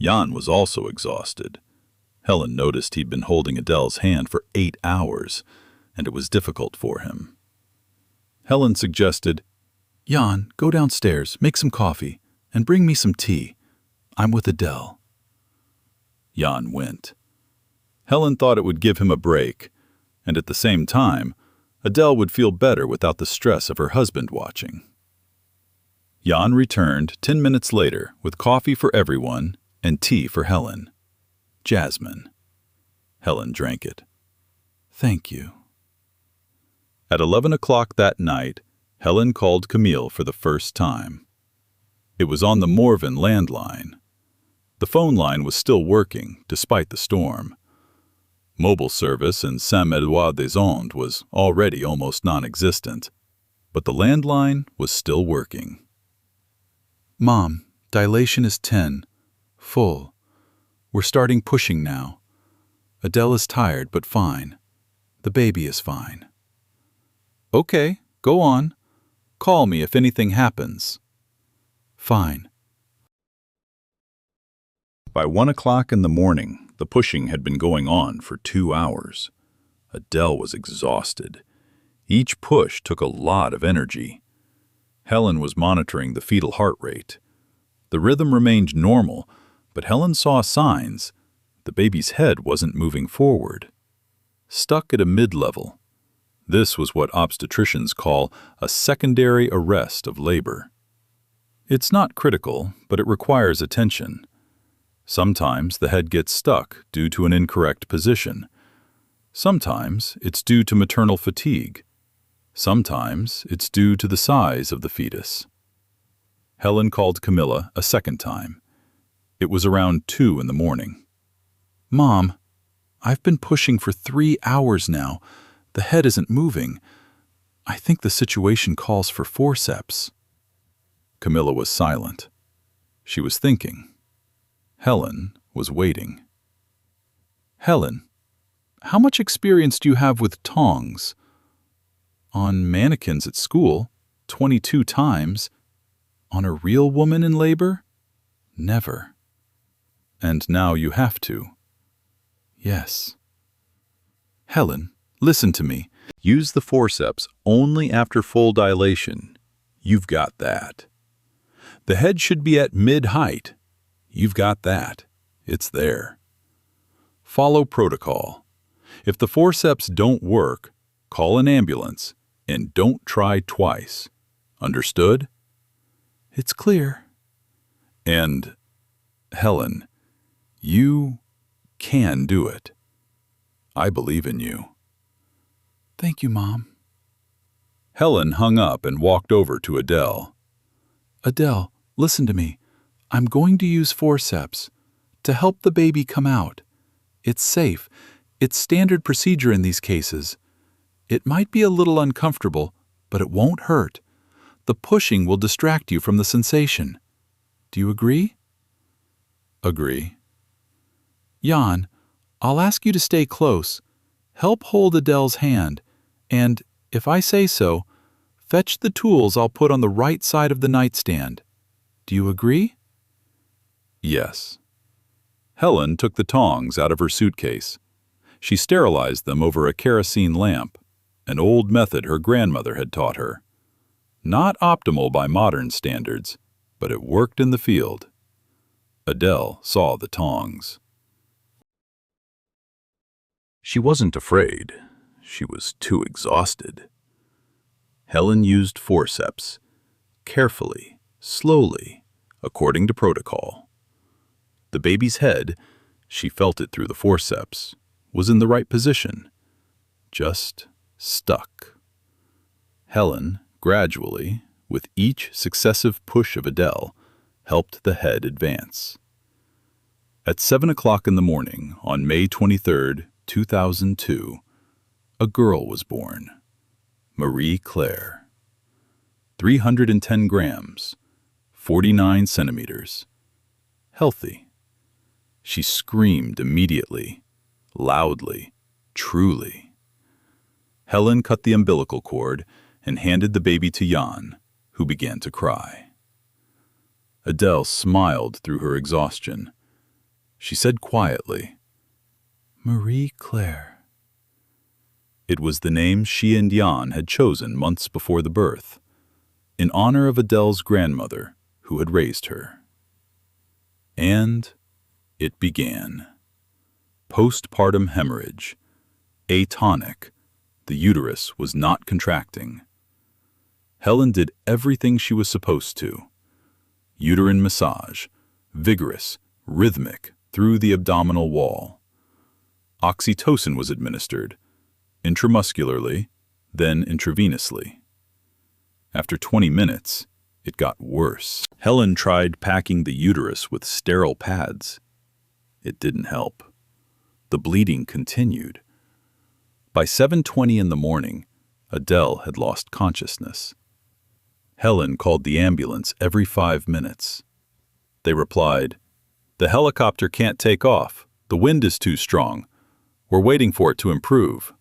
Jan was also exhausted. Helen noticed he'd been holding Adele's hand for 8 hours, and it was difficult for him. Helen suggested, Jan, go downstairs, make some coffee, and bring me some tea. I'm with Adele. Jan went. Helen thought it would give him a break, and at the same time, Adele would feel better without the stress of her husband watching. Jan returned 10 minutes later with coffee for everyone and tea for Helen. Jasmine. Helen drank it. Thank you. At 11 o'clock that night, Helen called Camille for the first time. It was on the Morvan landline. The phone line was still working, despite the storm. Mobile service in Saint-Médard-des-Ondes was already almost non-existent, but the landline was still working. Mom, dilation is 10. Full. We're starting pushing now. Adele is tired, but fine. The baby is fine. Okay, go on. Call me if anything happens. Fine. By 1 o'clock in the morning, the pushing had been going on for 2 hours. Adele was exhausted. Each push took a lot of energy. Helen was monitoring the fetal heart rate. The rhythm remained normal, but Helen saw signs. The baby's head wasn't moving forward. Stuck at a mid-level. This was what obstetricians call a secondary arrest of labor. It's not critical, but it requires attention. Sometimes the head gets stuck due to an incorrect position. Sometimes it's due to maternal fatigue. Sometimes it's due to the size of the fetus. Helen called Camilla a second time. It was around 2 in the morning. Mom, I've been pushing for 3 hours now. The head isn't moving. I think the situation calls for forceps. Camilla was silent. She was thinking. Helen was waiting. Helen, how much experience do you have with tongs? On mannequins at school, 22 times. On a real woman in labor? Never. And now you have to. Yes. Helen, listen to me. Use the forceps only after full dilation. You've got that. The head should be at mid-height. You've got that. It's there. Follow protocol. If the forceps don't work, call an ambulance and don't try twice. Understood? It's clear. And, Helen, you can do it. I believe in you. Thank you, Mom. Helen hung up and walked over to Adele. Adele, listen to me. I'm going to use forceps to help the baby come out. It's safe. It's standard procedure in these cases. It might be a little uncomfortable, but it won't hurt. The pushing will distract you from the sensation. Do you agree? Agree. Jan, I'll ask you to stay close. Help hold Adele's hand, and, if I say so, fetch the tools I'll put on the right side of the nightstand. Do you agree? Yes. Helen took the tongs out of her suitcase. She sterilized them over a kerosene lamp, an old method her grandmother had taught her. Not optimal by modern standards, but it worked in the field. Adele saw the tongs. She wasn't afraid. She was too exhausted. Helen used forceps, carefully, slowly, according to protocol. The baby's head, she felt it through the forceps, was in the right position, just stuck. Helen, gradually, with each successive push of Adele, helped the head advance. At 7 o'clock in the morning on May 23, 2002, a girl was born, Marie Claire. 310 grams, 49 centimeters, healthy. She screamed immediately, loudly, truly. Helen cut the umbilical cord and handed the baby to Jan, who began to cry. Adele smiled through her exhaustion. She said quietly, "Marie Claire." It was the name she and Jan had chosen months before the birth, in honor of Adele's grandmother who had raised her. And it began. Postpartum hemorrhage. Atonic. The uterus was not contracting. Helen did everything she was supposed to. Uterine massage, vigorous, rhythmic, through the abdominal wall. Oxytocin was administered, intramuscularly, then intravenously. After 20 minutes, it got worse. Helen tried packing the uterus with sterile pads. It didn't help. The bleeding continued. By 7:20 in the morning, Adele had lost consciousness. Helen called the ambulance every 5 minutes. They replied, "The helicopter can't take off. The wind is too strong. We're waiting for it to improve."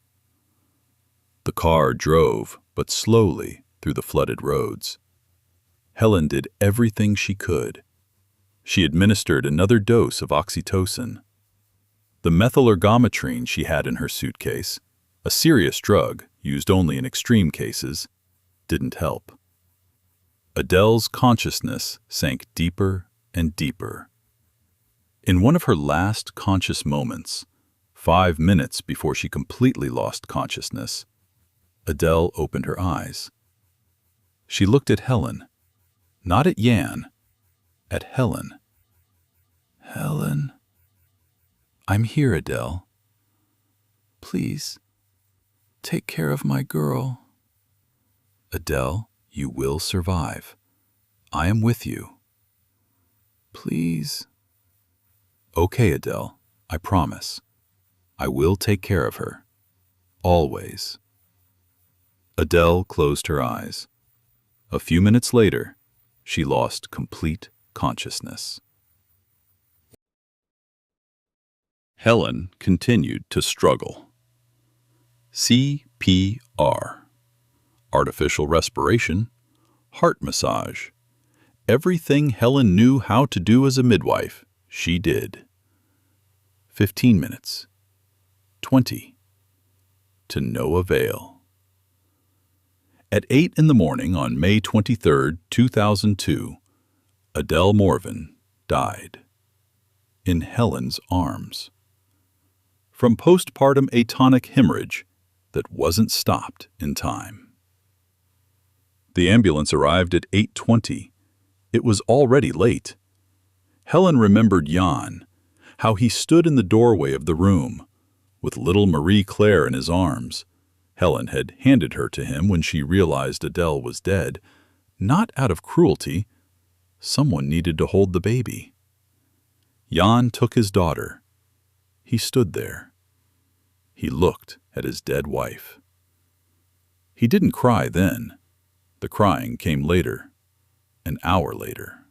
The car drove, but slowly, through the flooded roads. Helen did everything she could. She administered another dose of oxytocin. The methylergometrine she had in her suitcase, a serious drug used only in extreme cases, didn't help. Adele's consciousness sank deeper and deeper. In one of her last conscious moments, 5 minutes before she completely lost consciousness, Adele opened her eyes. She looked at Helen, not at Jan, at Helen. "Helen, I'm here, Adele. Please, take care of my girl." "Adele, you will survive. I am with you." "Please." "Okay, Adele, I promise. I will take care of her. Always." Adele closed her eyes. A few minutes later, she lost complete consciousness. Helen continued to struggle. CPR, artificial respiration, heart massage. Everything Helen knew how to do as a midwife, she did. 15 minutes. 20. To no avail. At 8 in the morning on May 23, 2002, Adele Morvan died. In Helen's arms. From postpartum atonic hemorrhage that wasn't stopped in time. The ambulance arrived at 8:20. It was already late. Helen remembered Jan, how he stood in the doorway of the room, with little Marie Claire in his arms. Helen had handed her to him when she realized Adele was dead, not out of cruelty. Someone needed to hold the baby. Jan took his daughter. He stood there. He looked at his dead wife. He didn't cry then. The crying came later, an hour later.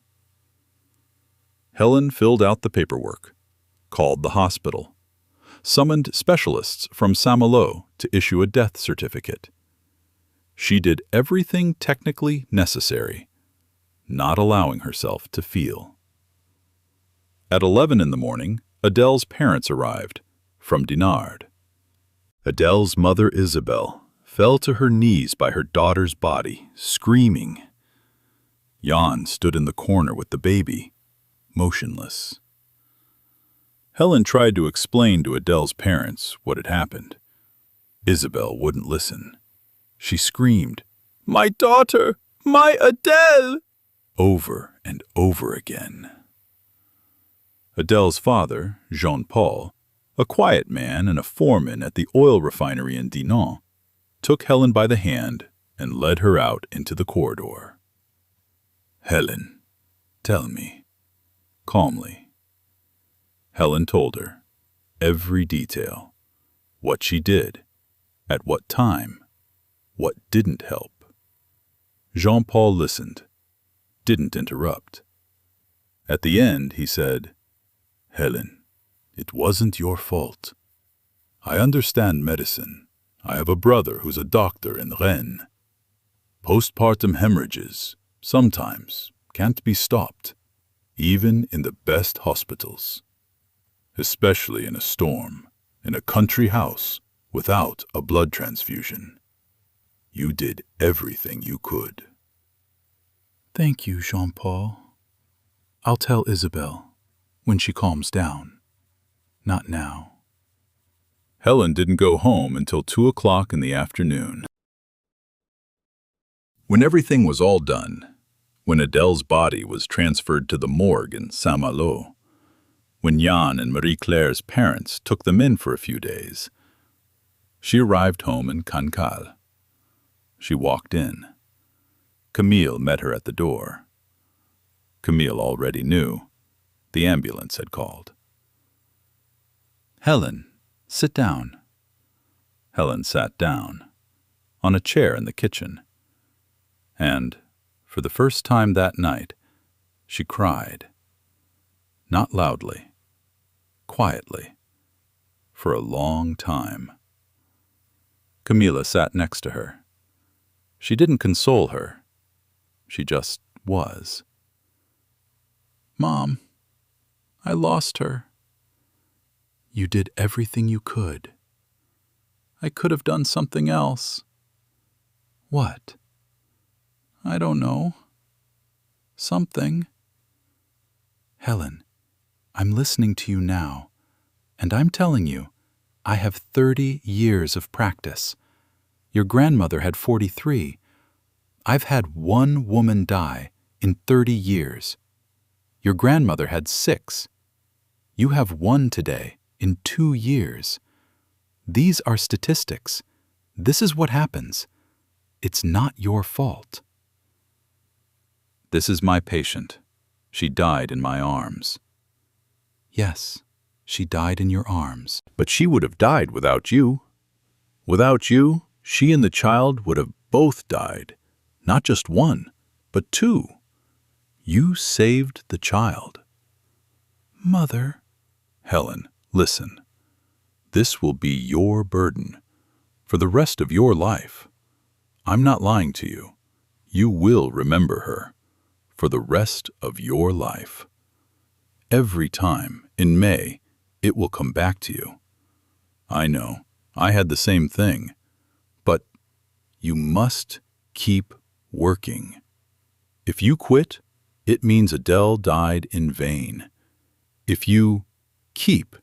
Helen filled out the paperwork, called the hospital, summoned specialists from Saint-Malo to issue a death certificate. She did everything technically necessary, not allowing herself to feel. At 11 in the morning, Adele's parents arrived, from Dinard. Adele's mother, Isabel, fell to her knees by her daughter's body, screaming. Jan stood in the corner with the baby, motionless. Helen tried to explain to Adele's parents what had happened. Isabel wouldn't listen. She screamed, "My daughter! My Adele!" over and over again. Adele's father, Jean-Paul, a quiet man and a foreman at the oil refinery in Dinan, took Helen by the hand and led her out into the corridor. "Helen, tell me," calmly. Helen told her, every detail, what she did, at what time, what didn't help. Jean-Paul listened, didn't interrupt. At the end, he said, "Helen, It wasn't your fault. I understand medicine. I have a brother who's a doctor in Rennes. Postpartum hemorrhages, sometimes, can't be stopped, even in the best hospitals. Especially in a storm, in a country house, without a blood transfusion. You did everything you could. Thank you, Jean-Paul. I'll tell Isabel when she calms down. Not now. Helen didn't go home until 2 o'clock in the afternoon. When everything was all done, when Adèle's body was transferred to the morgue in Saint-Malo, when Jan and Marie-Claire's parents took them in for a few days, she arrived home in Cancal. She walked in. Camille met her at the door. Camille already knew. The ambulance had called. Helen, sit down. Helen sat down, on a chair in the kitchen. And, for the first time that night, she cried. Not loudly, quietly, for a long time. Camilla sat next to her. She didn't console her. She just was. Mom, I lost her. You did everything you could. I could have done something else. What? I don't know. Something. Helen, I'm listening to you now, and I'm telling you, I have 30 years of practice. Your grandmother had 43. I've had one woman die in 30 years. Your grandmother had 6. You have 1 today in 2 years. These are statistics. This is what happens. It's not your fault. This is my patient. She died in my arms. Yes, she died in your arms. But she would have died without you. Without you, she and the child would have both died. Not just 1, but 2. You saved the child. Mother. Helen, listen. This will be your burden for the rest of your life. I'm not lying to you. You will remember her for the rest of your life. Every time, in May, it will come back to you. I know, I had the same thing. But you must keep working. If you quit, it means Adèle died in vain. If you keep,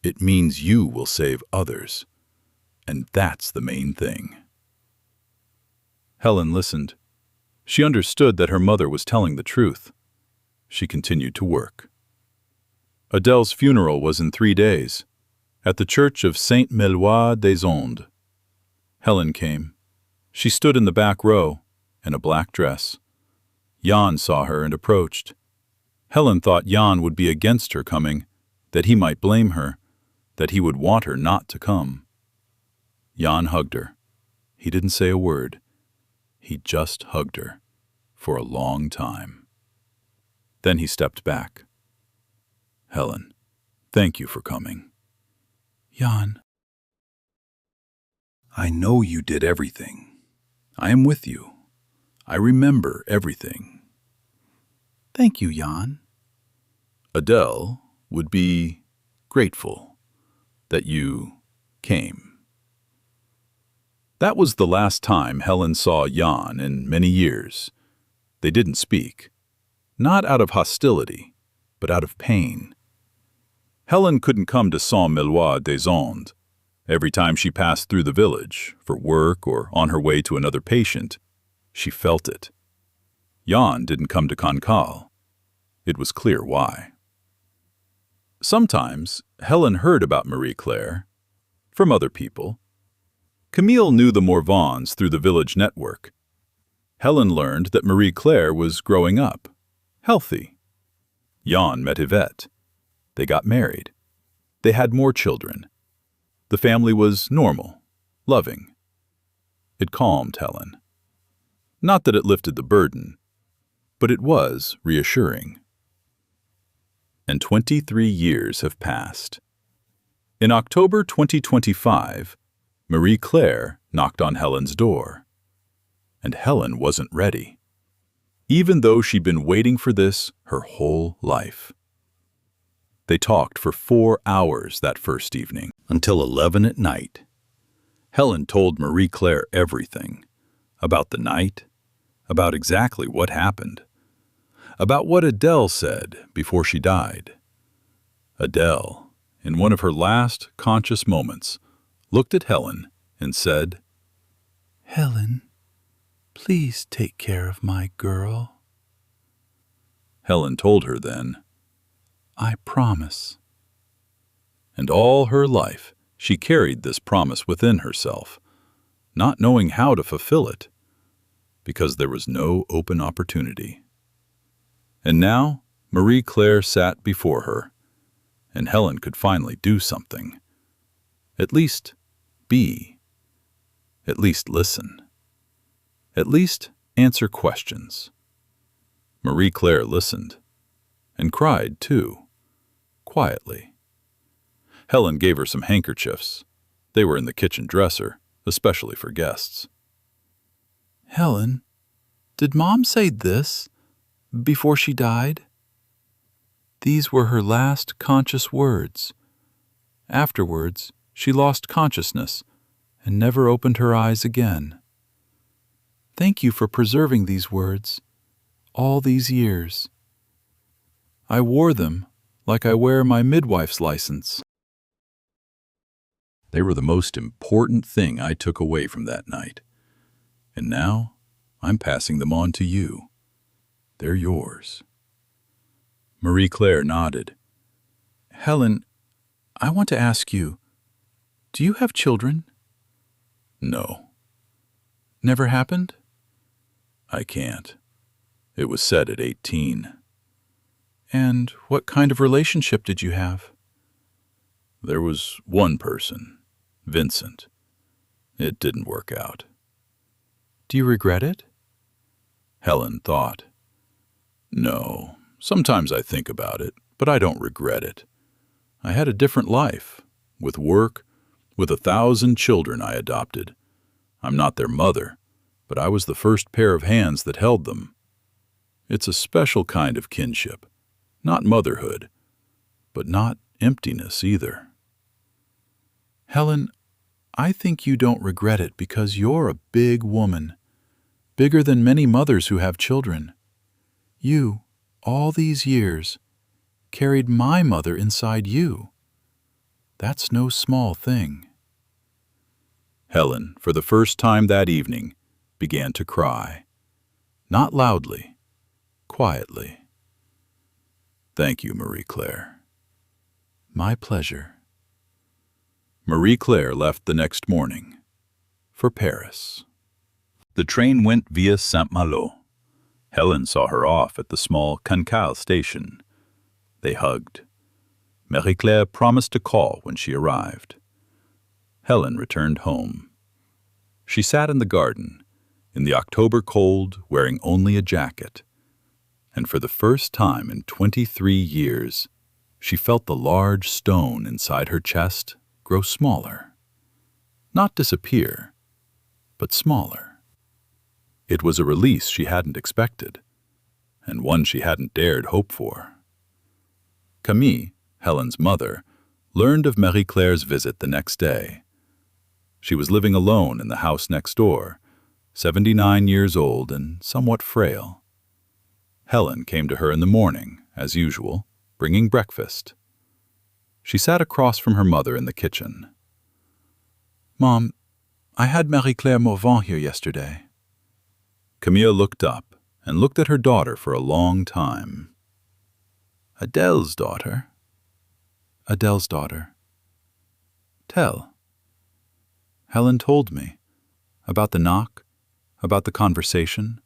it means you will save others. And that's the main thing. Helen listened. She understood that her mother was telling the truth. She continued to work. Adèle's funeral was in 3 days, at the church of Saint-Méloire-des-Ondes. Helen came. She stood in the back row, in a black dress. Jan saw her and approached. Helen thought Jan would be against her coming, that he might blame her, that he would want her not to come. Jan hugged her. He didn't say a word. He just hugged her for a long time. Then he stepped back. Helen, thank you for coming. Jan. I know you did everything. I am with you. I remember everything. Thank you, Jan. Adèle would be grateful that you came. That was the last time Helen saw Jan in many years. They didn't speak, not out of hostility, but out of pain. Helen couldn't come to Saint-Méloire-des-Ondes. Every time she passed through the village, for work or on her way to another patient, she felt it. Jan didn't come to Cancal. It was clear why. Sometimes Helen heard about Marie-Claire from other people. Camille knew the Morvans through the village network. Helen learned that Marie-Claire was growing up, healthy. Jan met Yvette. They got married. They had more children. The family was normal, loving. It calmed Helen. Not that it lifted the burden, but it was reassuring. and 23 years have passed. In October 2025, Marie Claire knocked on Helen's door. And Helen wasn't ready, even though she'd been waiting for this her whole life. They talked for 4 hours that first evening, until 11 at night. Helen told Marie Claire everything, about the night, about exactly what happened, about what Adele said before she died. Adele, in one of her last conscious moments, looked at Helen and said, Helen, please take care of my girl. Helen told her then, I promise. And all her life she carried this promise within herself, not knowing how to fulfill it, because there was no open opportunity. And now Marie Claire sat before her, and Helen could finally do something. At least be. At least listen. At least answer questions. Marie Claire listened, and cried too, quietly. Helen gave her some handkerchiefs. They were in the kitchen dresser, especially for guests. Helen, did Mom say this before she died? These were her last conscious words. Afterwards, she lost consciousness and never opened her eyes again. Thank you for preserving these words all these years. I wore them like I wear my midwife's license. They were the most important thing I took away from that night. And now I'm passing them on to you. They're yours. Marie Claire nodded. Helen, I want to ask you, do you have children? No. Never happened? I can't. It was said at 18. And what kind of relationship did you have? There was one person, Vincent. It didn't work out. Do you regret it? Helen thought. No, sometimes I think about it, but I don't regret it. I had a different life, with work, with 1,000 children I adopted. I'm not their mother, but I was the first pair of hands that held them. It's a special kind of kinship, not motherhood, but not emptiness either. Helen, I think you don't regret it because you're a big woman, bigger than many mothers who have children. You, all these years, carried my mother inside you. That's no small thing. Helen, for the first time that evening, began to cry. Not loudly, quietly. Thank you, Marie Claire. My pleasure. Marie Claire left the next morning for Paris. The train went via Saint-Malo. Helen saw her off at the small Cancal station. They hugged. Marie Claire promised to call when she arrived. Helen returned home. She sat in the garden, in the October cold, wearing only a jacket. And for the first time in 23 years, she felt the large stone inside her chest grow smaller. Not disappear, but smaller. It was a release she hadn't expected, and one she hadn't dared hope for. Camille, Helen's mother, learned of Marie Claire's visit the next day. She was living alone in the house next door, 79 years old and somewhat frail. Helen came to her in the morning, as usual, bringing breakfast. She sat across from her mother in the kitchen. Mom, I had Marie Claire Morvan here yesterday. Camille looked up and looked at her daughter for a long time. Adele's daughter? Adele's daughter. Tell. Helen told me about the knock, about the conversation,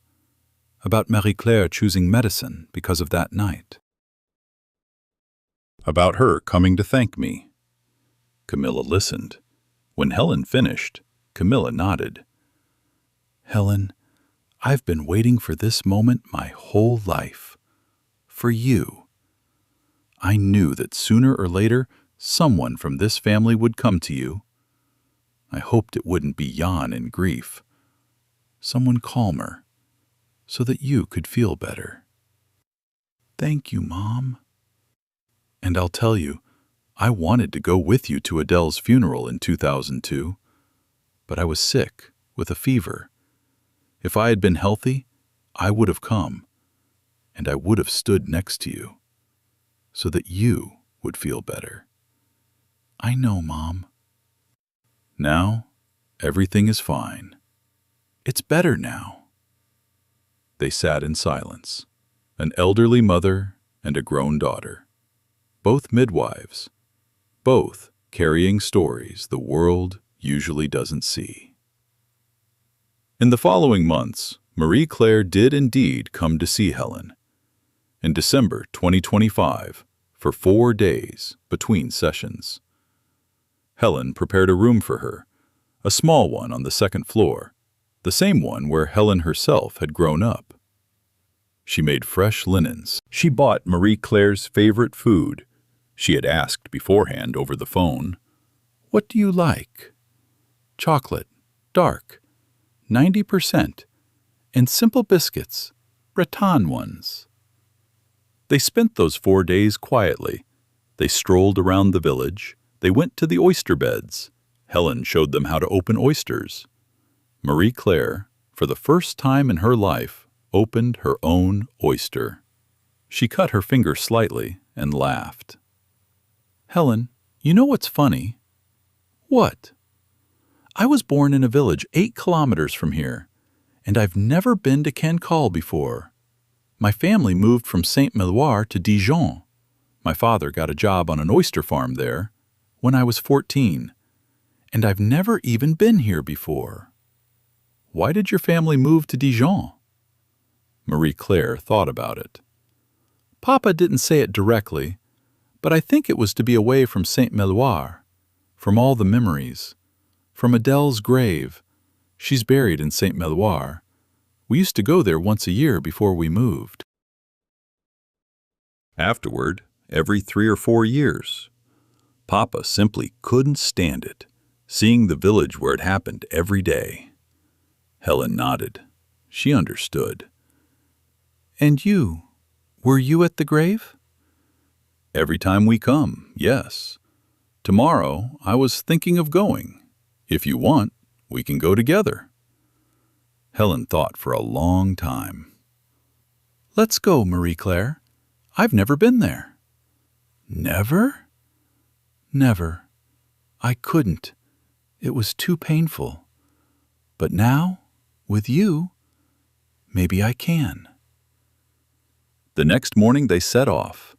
about Marie Claire choosing medicine because of that night. About her coming to thank me. Camilla listened. When Helen finished, Camilla nodded. Helen, I've been waiting for this moment my whole life. For you. I knew that sooner or later someone from this family would come to you. I hoped it wouldn't be Jan in grief. Someone calmer, so that you could feel better. Thank you, Mom. And I'll tell you, I wanted to go with you to Adele's funeral in 2002, but I was sick with a fever. If I had been healthy, I would have come, and I would have stood next to you, so that you would feel better. I know, Mom. Now, everything is fine. It's better now. They sat in silence, an elderly mother and a grown daughter, both midwives, both carrying stories the world usually doesn't see. In the following months, Marie-Claire did indeed come to see Helen. In December 2025, for 4 days between sessions. Helen prepared a room for her, a small one on the second floor, the same one where Helen herself had grown up. She made fresh linens. She bought Marie-Claire's favorite food. She had asked beforehand over the phone, "What do you like?" "Chocolate, dark, 90%, and simple biscuits, Breton ones." They spent those 4 days quietly. They strolled around the village. They went to the oyster beds. Helen showed them how to open oysters. Marie-Claire, for the first time in her life, opened her own oyster. She cut her finger slightly and laughed. "Helen, you know what's funny?" "What?" "I was born in a village 8 kilometers from here, and I've never been to Cancal before. My family moved from Saint-Méloire to Dijon. My father got a job on an oyster farm there when I was 14, and I've never even been here before." "Why did your family move to Dijon?" Marie-Claire thought about it. "Papa didn't say it directly, but I think it was to be away from Saint-Méloire, from all the memories, from Adele's grave. She's buried in Saint-Méloire. We used to go there once a year before we moved." Afterward, every 3 or 4 years. Papa simply couldn't stand it, seeing the village where it happened every day. Helen nodded. She understood. "And you? Were you at the grave?" "Every time we come, yes. Tomorrow I was thinking of going. If you want, we can go together." Helen thought for a long time. "Let's go, Marie-Claire. I've never been there." "Never?" "Never. I couldn't. It was too painful. But now, with you, maybe I can." The next morning they set off.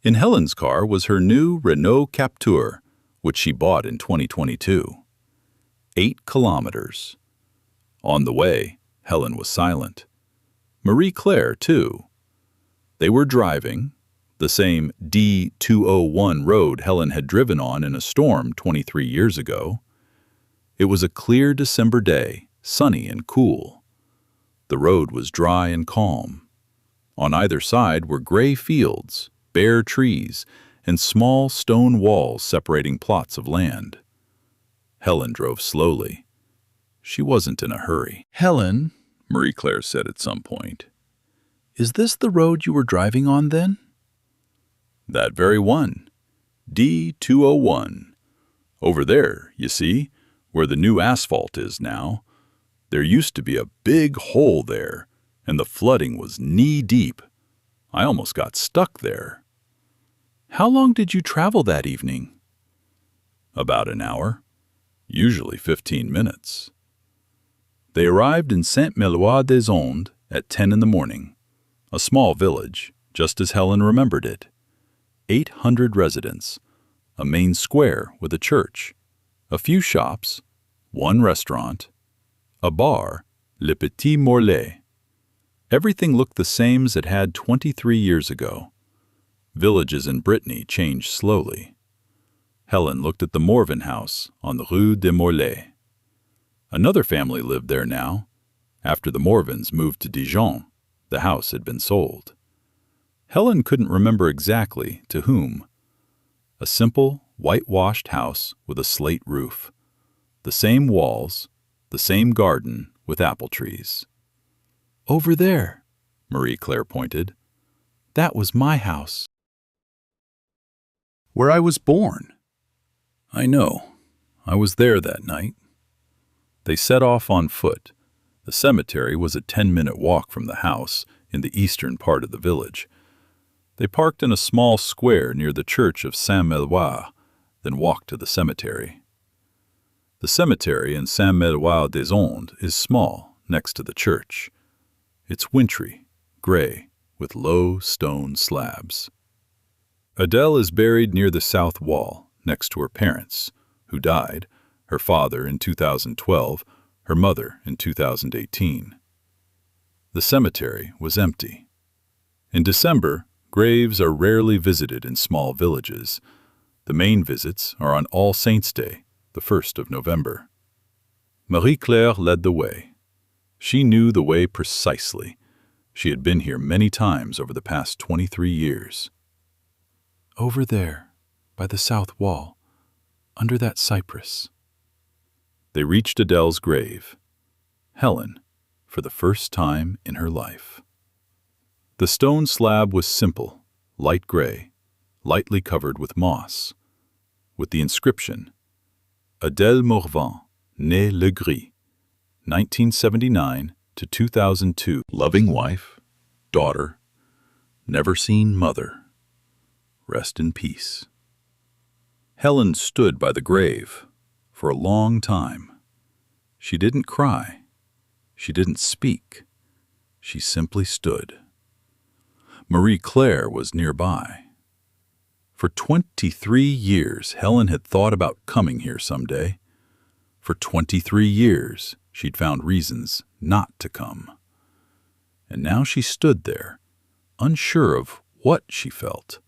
In Helen's car was her new Renault Captur, which she bought in 2022. 8 kilometers. On the way, Helen was silent. Marie-Claire, too. They were driving, the same D201 road Helen had driven on in a storm 23 years ago. It was a clear December day, sunny and cool. The road was dry and calm. On either side were gray fields, bare trees, and small stone walls separating plots of land. Helen drove slowly. She wasn't in a hurry. "Helen," Marie-Claire said at some point, "is this the road you were driving on then?" "That very one. D201. Over there, you see, where the new asphalt is now. There used to be a big hole there, and the flooding was knee-deep. I almost got stuck there." "How long did you travel that evening?" "About an hour. Usually 15 minutes. They arrived in Saint-Méloire-des-Ondes at 10 in the morning, a small village, just as Helen remembered it. 800 residents, a main square with a church, a few shops, one restaurant, a bar, Le Petit Morlaix. Everything looked the same as it had 23 years ago. Villages in Brittany changed slowly. Helen looked at the Morvan house on the Rue des Morlaix. Another family lived there now. After the Morvans moved to Dijon, the house had been sold. Helen couldn't remember exactly to whom. A simple, whitewashed house with a slate roof. The same walls, the same garden with apple trees. Over there, Marie-Claire pointed. that was my house. Where I was born. I know. I was there that night. They set off on foot. The cemetery was a 10-minute walk from the house in the eastern part of the village. They parked in a small square near the church of Saint-Méloire, then walked to the cemetery. The cemetery in Saint-Méloire-des-Ondes is small, next to the church. It's wintry, gray, with low stone slabs. Adele is buried near the south wall, next to her parents, who died, her father in 2012, her mother in 2018. The cemetery was empty. In December, graves are rarely visited in small villages. The main visits are on All Saints' Day, the 1st of November. Marie-Claire led the way. She knew the way precisely. She had been here many times over the past 23 years. Over there, by the south wall, under that cypress. They reached Adele's grave. Helen, for the first time in her life. The stone slab was simple, light gray, lightly covered with moss, with the inscription, Adèle Morvan, née Legris, 1979 to 2002. Loving wife, daughter, never seen mother. Rest in peace. Helen stood by the grave for a long time. She didn't cry. She didn't speak. She simply stood. Marie-Claire was nearby. For 23 years, Helen had thought about coming here someday. For 23 years, she'd found reasons not to come. And now she stood there, unsure of what she felt.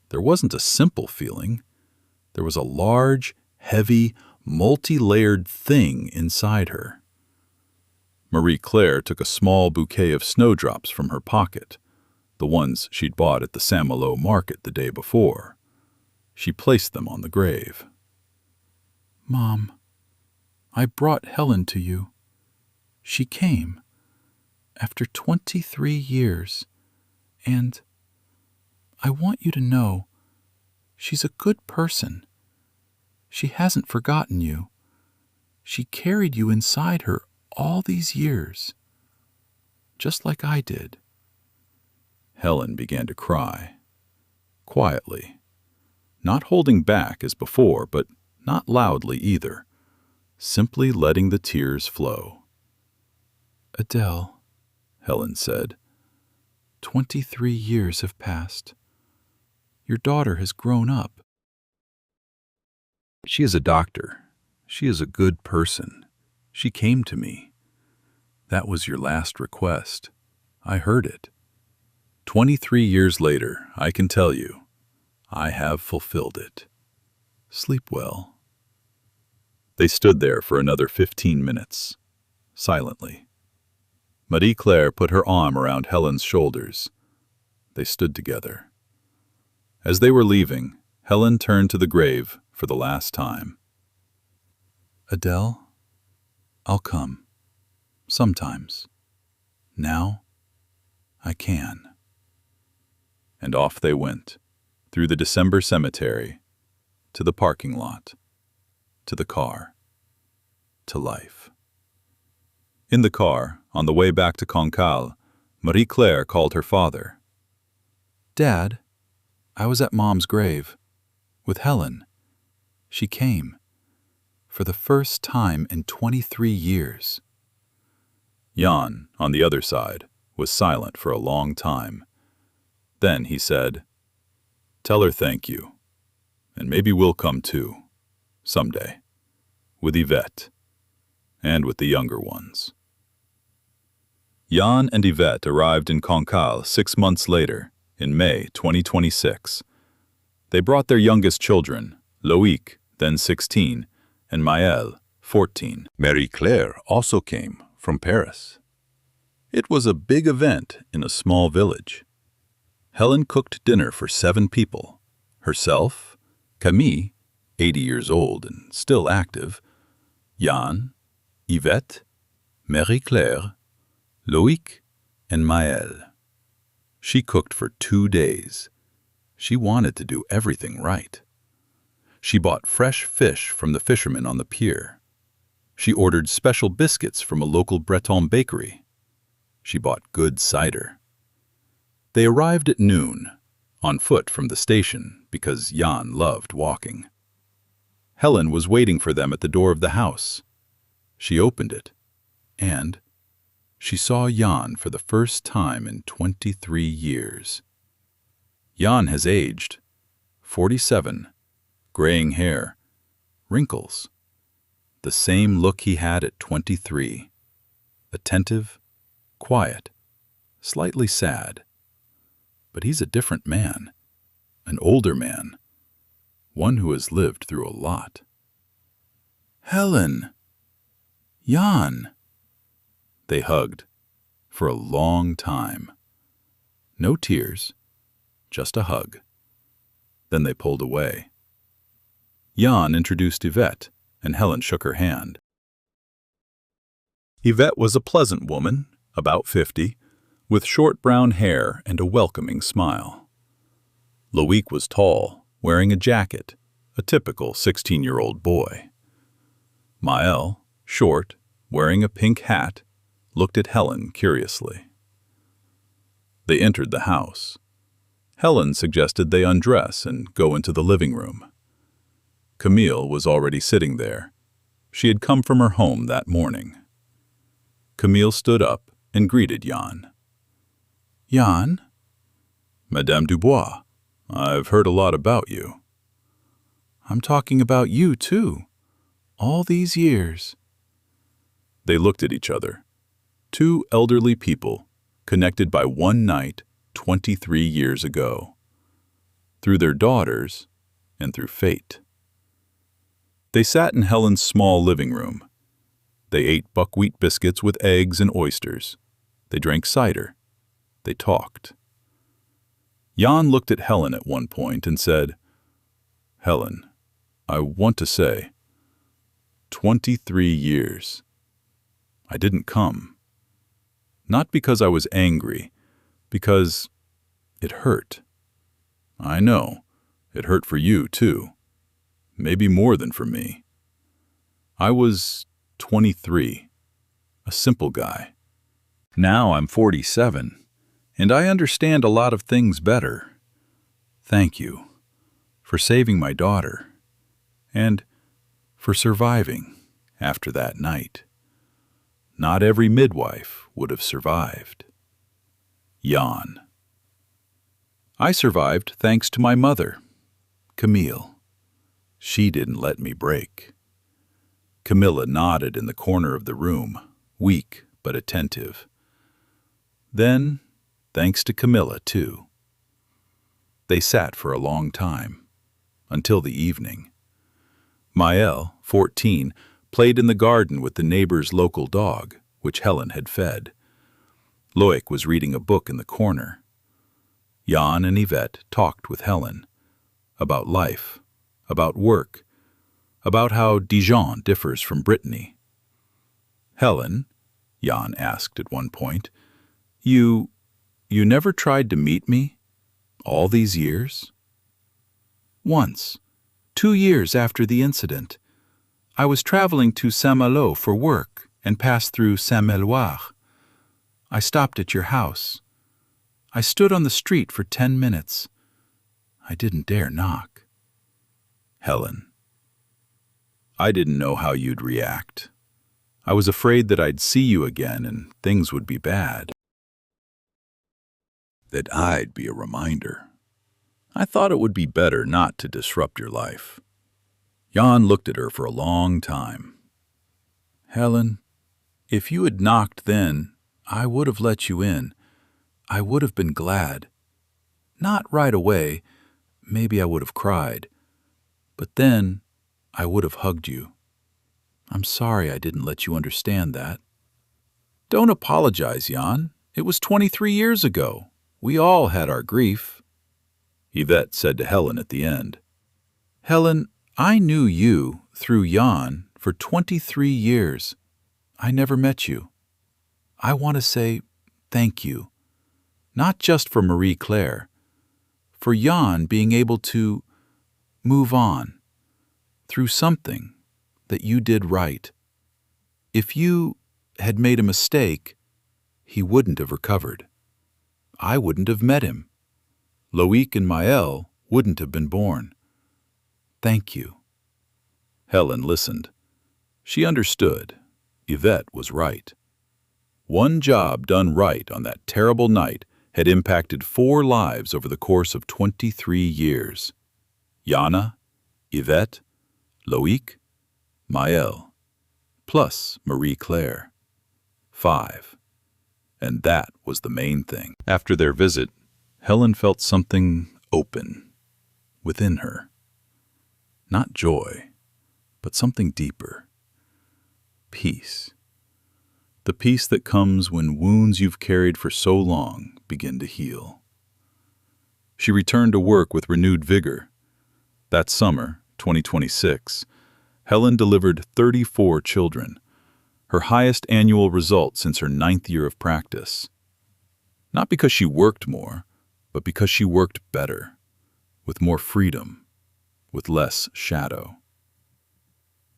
There wasn't a simple feeling. There was a large, heavy, multi-layered thing inside her. Marie-Claire took a small bouquet of snowdrops from her pocket, the ones she'd bought at the Saint-Malo market the day before. She placed them on the grave. Mom, I brought Helen to you. She came after 23 years, and I want you to know she's a good person. She hasn't forgotten you. She carried you inside her all these years, just like I did. Helen began to cry, quietly, not holding back as before, but not loudly either, simply letting the tears flow. Adele, Helen said, 23 years have passed. Your daughter has grown up. She is a doctor. She is a good person. She came to me. That was your last request. I heard it. 23 years later, I can tell you, I have fulfilled it. Sleep well. They stood there for another 15 minutes, silently. Marie-Claire put her arm around Helen's shoulders. They stood together. As they were leaving, Helen turned to the grave for the last time. Adele, I'll come. Sometimes. Now, I can. And off they went, through the December cemetery, to the parking lot, to the car, to life. In the car, on the way back to Cancal, Marie-Claire called her father. Dad, I was at Mom's grave, with Helen. She came, for the first time in 23 years. Jan, on the other side, was silent for a long time. Then he said, "Tell her thank you, and maybe we'll come too, someday, with Yvette, and with the younger ones." Jan and Yvette arrived in Cancal 6 months later, in May 2026. They brought their youngest children, Loïc, then 16, and Maëlle, 14. Marie-Claire also came from Paris. It was a big event in a small village. Helen cooked dinner for 7 people. Herself, Camille, 80 years old and still active, Jan, Yvette, Marie-Claire, Loïc, and Maëlle. She cooked for 2 days. She wanted to do everything right. She bought fresh fish from the fishermen on the pier. She ordered special biscuits from a local Breton bakery. She bought good cider. They arrived at noon, on foot from the station because Jan loved walking. Helen was waiting for them at the door of the house. She opened it, and she saw Jan for the first time in 23 years. Jan has aged, 47, graying hair, wrinkles, the same look he had at 23, attentive, quiet, slightly sad. But he's a different man, an older man, one who has lived through a lot. Helen! Jan! They hugged, for a long time. No tears, just a hug. Then they pulled away. Jan introduced Yvette, and Helen shook her hand. Yvette was a pleasant woman, about 50, with short brown hair and a welcoming smile. Loïc was tall, wearing a jacket, a typical 16-year-old boy. Maëlle, short, wearing a pink hat, looked at Helen curiously. They entered the house. Helen suggested they undress and go into the living room. Camille was already sitting there. She had come from her home that morning. Camille stood up and greeted Jan. Jan? Madame Dubois, I've heard a lot about you. I'm talking about you, too. All these years. They looked at each other. 2 elderly people, connected by one night 23 years ago. Through their daughters and through fate. They sat in Helen's small living room. They ate buckwheat biscuits with eggs and oysters. They drank cider. They talked. Jan looked at Helen at one point and said, Helen, I want to say, 23 years. I didn't come. Not because I was angry, because it hurt. I know, it hurt for you too. Maybe more than for me. I was 23, a simple guy. Now I'm 47, and I understand a lot of things better. Thank you for saving my daughter, and for surviving after that night. Not every midwife would have survived. Jan. I survived thanks to my mother, Camille. She didn't let me break. Camilla nodded in the corner of the room, weak but attentive. Then, thanks to Camilla, too. They sat for a long time, until the evening. Maëlle, 14, played in the garden with the neighbor's local dog, which Helen had fed. Loïc was reading a book in the corner. Jan and Yvette talked with Helen about life, about work, about how Dijon differs from Brittany. Helen, Jan asked at one point, You never tried to meet me? All these years? Once, 2 years after the incident. I was traveling to Saint-Malo for work and passed through Saint-Méloire. I stopped at your house. I stood on the street for 10 minutes. I didn't dare knock. Helen. I didn't know how you'd react. I was afraid that I'd see you again and things would be bad. That I'd be a reminder. I thought it would be better not to disrupt your life. Jan looked at her for a long time. Helen, if you had knocked then, I would have let you in. I would have been glad. Not right away. Maybe I would have cried. But then, I would have hugged you. I'm sorry I didn't let you understand that. Don't apologize, Jan. It was 23 years ago. We all had our grief, Yvette said to Helen at the end. Helen, I knew you through Jan for 23 years. I never met you. I want to say thank you, not just for Marie Claire, for Jan being able to move on through something that you did right. If you had made a mistake, he wouldn't have recovered. I wouldn't have met him. Loïc and Maëlle wouldn't have been born. Thank you. Helen listened. She understood. Yvette was right. One job done right on that terrible night had impacted 4 lives over the course of 23 years. Jana, Yvette, Loïc, Maëlle, plus Marie Claire. 5. And that was the main thing. After their visit, Helen felt something open within her. Not joy, but something deeper. Peace. The peace that comes when wounds you've carried for so long begin to heal. She returned to work with renewed vigor. That summer, 2026, Helen delivered 34 children, her highest annual result since her 9th year of practice. Not because she worked more, but because she worked better, with more freedom, with less shadow.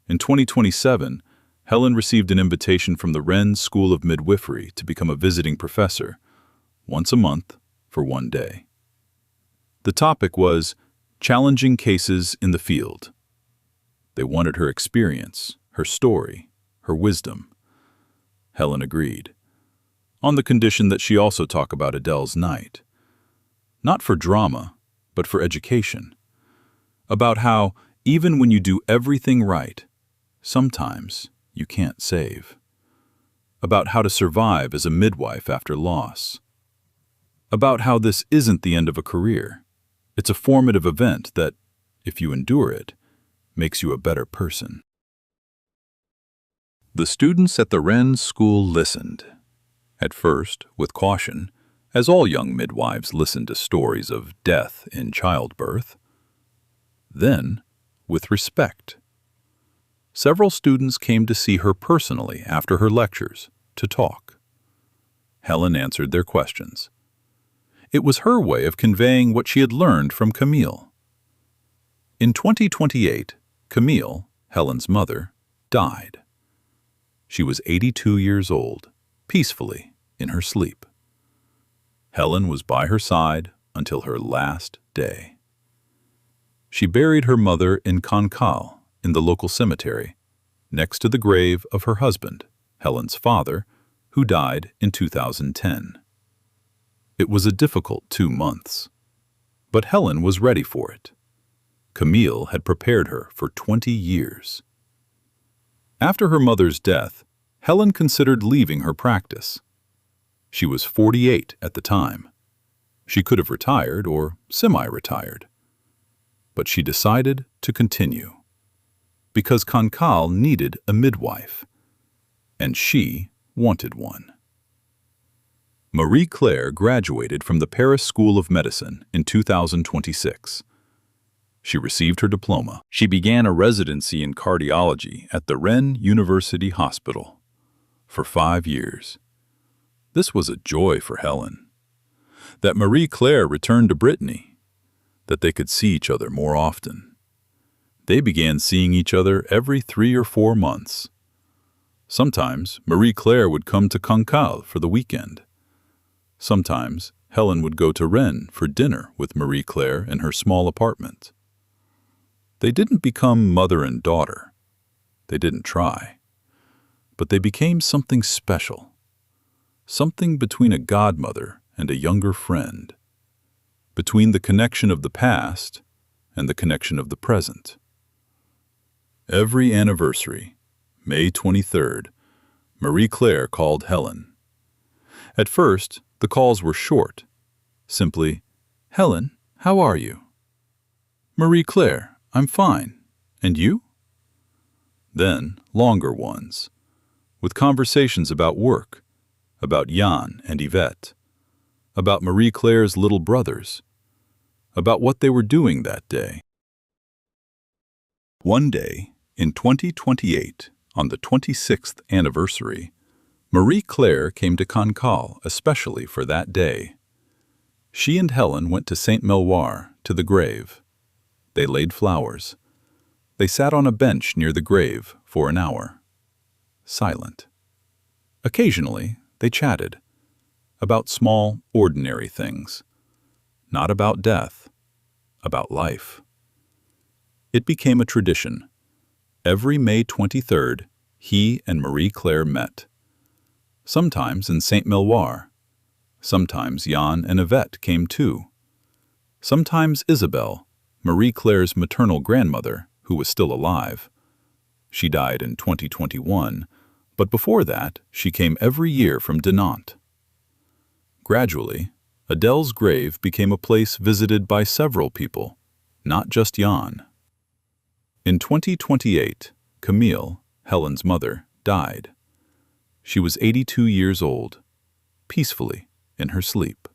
In 2027, Helen received an invitation from the Rennes School of Midwifery to become a visiting professor, once a month for 1 day. The topic was challenging cases in the field. They wanted her experience, her story, her wisdom. Helen agreed, on the condition that she also talk about Adele's night. Not for drama, but for education. About how, even when you do everything right, sometimes you can't save. About how to survive as a midwife after loss. About how this isn't the end of a career. It's a formative event that, if you endure it, makes you a better person. The students at the Rennes School listened. At first, with caution, as all young midwives listen to stories of death in childbirth. Then, with respect. Several students came to see her personally after her lectures, to talk. Helen answered their questions. It was her way of conveying what she had learned from Camille. In 2028, Camille, Helen's mother, died. She was 82 years old, peacefully in her sleep. Helen was by her side until her last day. She buried her mother in Cancal, in the local cemetery, next to the grave of her husband, Helen's father, who died in 2010. It was a difficult 2 months, but Helen was ready for it. Camille had prepared her for 20 years. After her mother's death, Helen considered leaving her practice. She was 48 at the time. She could have retired or semi-retired. But she decided to continue. Because Cancal needed a midwife, and she wanted one. Marie Claire graduated from the Paris School of Medicine in 2026. She received her diploma. She began a residency in cardiology at the Rennes University Hospital for 5 years. This was a joy for Helen. That Marie Claire returned to Brittany, that they could see each other more often. They began seeing each other every 3 or 4 months. Sometimes Marie Claire would come to Cancal for the weekend. Sometimes Helen would go to Rennes for dinner with Marie Claire in her small apartment. They didn't become mother and daughter. They didn't try. But they became something special. Something between a godmother and a younger friend. Between the connection of the past and the connection of the present. Every anniversary, May 23rd, Marie Claire called Helen. At first, the calls were short. Simply, "Helen, how are you?" "Marie Claire, I'm fine. And you?" Then, longer ones, with conversations about work, about Jan and Yvette, about Marie Claire's little brothers, about what they were doing that day. One day, in 2028, on the 26th anniversary, Marie Claire came to Cancal especially for that day. She and Helen went to Saint Meloire, to the grave. They laid flowers. They sat on a bench near the grave for an hour, silent. Occasionally, they chatted about small, ordinary things, not about death, about life. It became a tradition. Every May 23rd, he and Marie Claire met. Sometimes in Saint Meloire. Sometimes Jan and Yvette came too. Sometimes Isabelle, Marie Claire's maternal grandmother, who was still alive. She died in 2021, but before that, she came every year from Dinant. Gradually, Adèle's grave became a place visited by several people, not just Jan. In 2028, Camille, Helen's mother, died. She was 82 years old, peacefully in her sleep.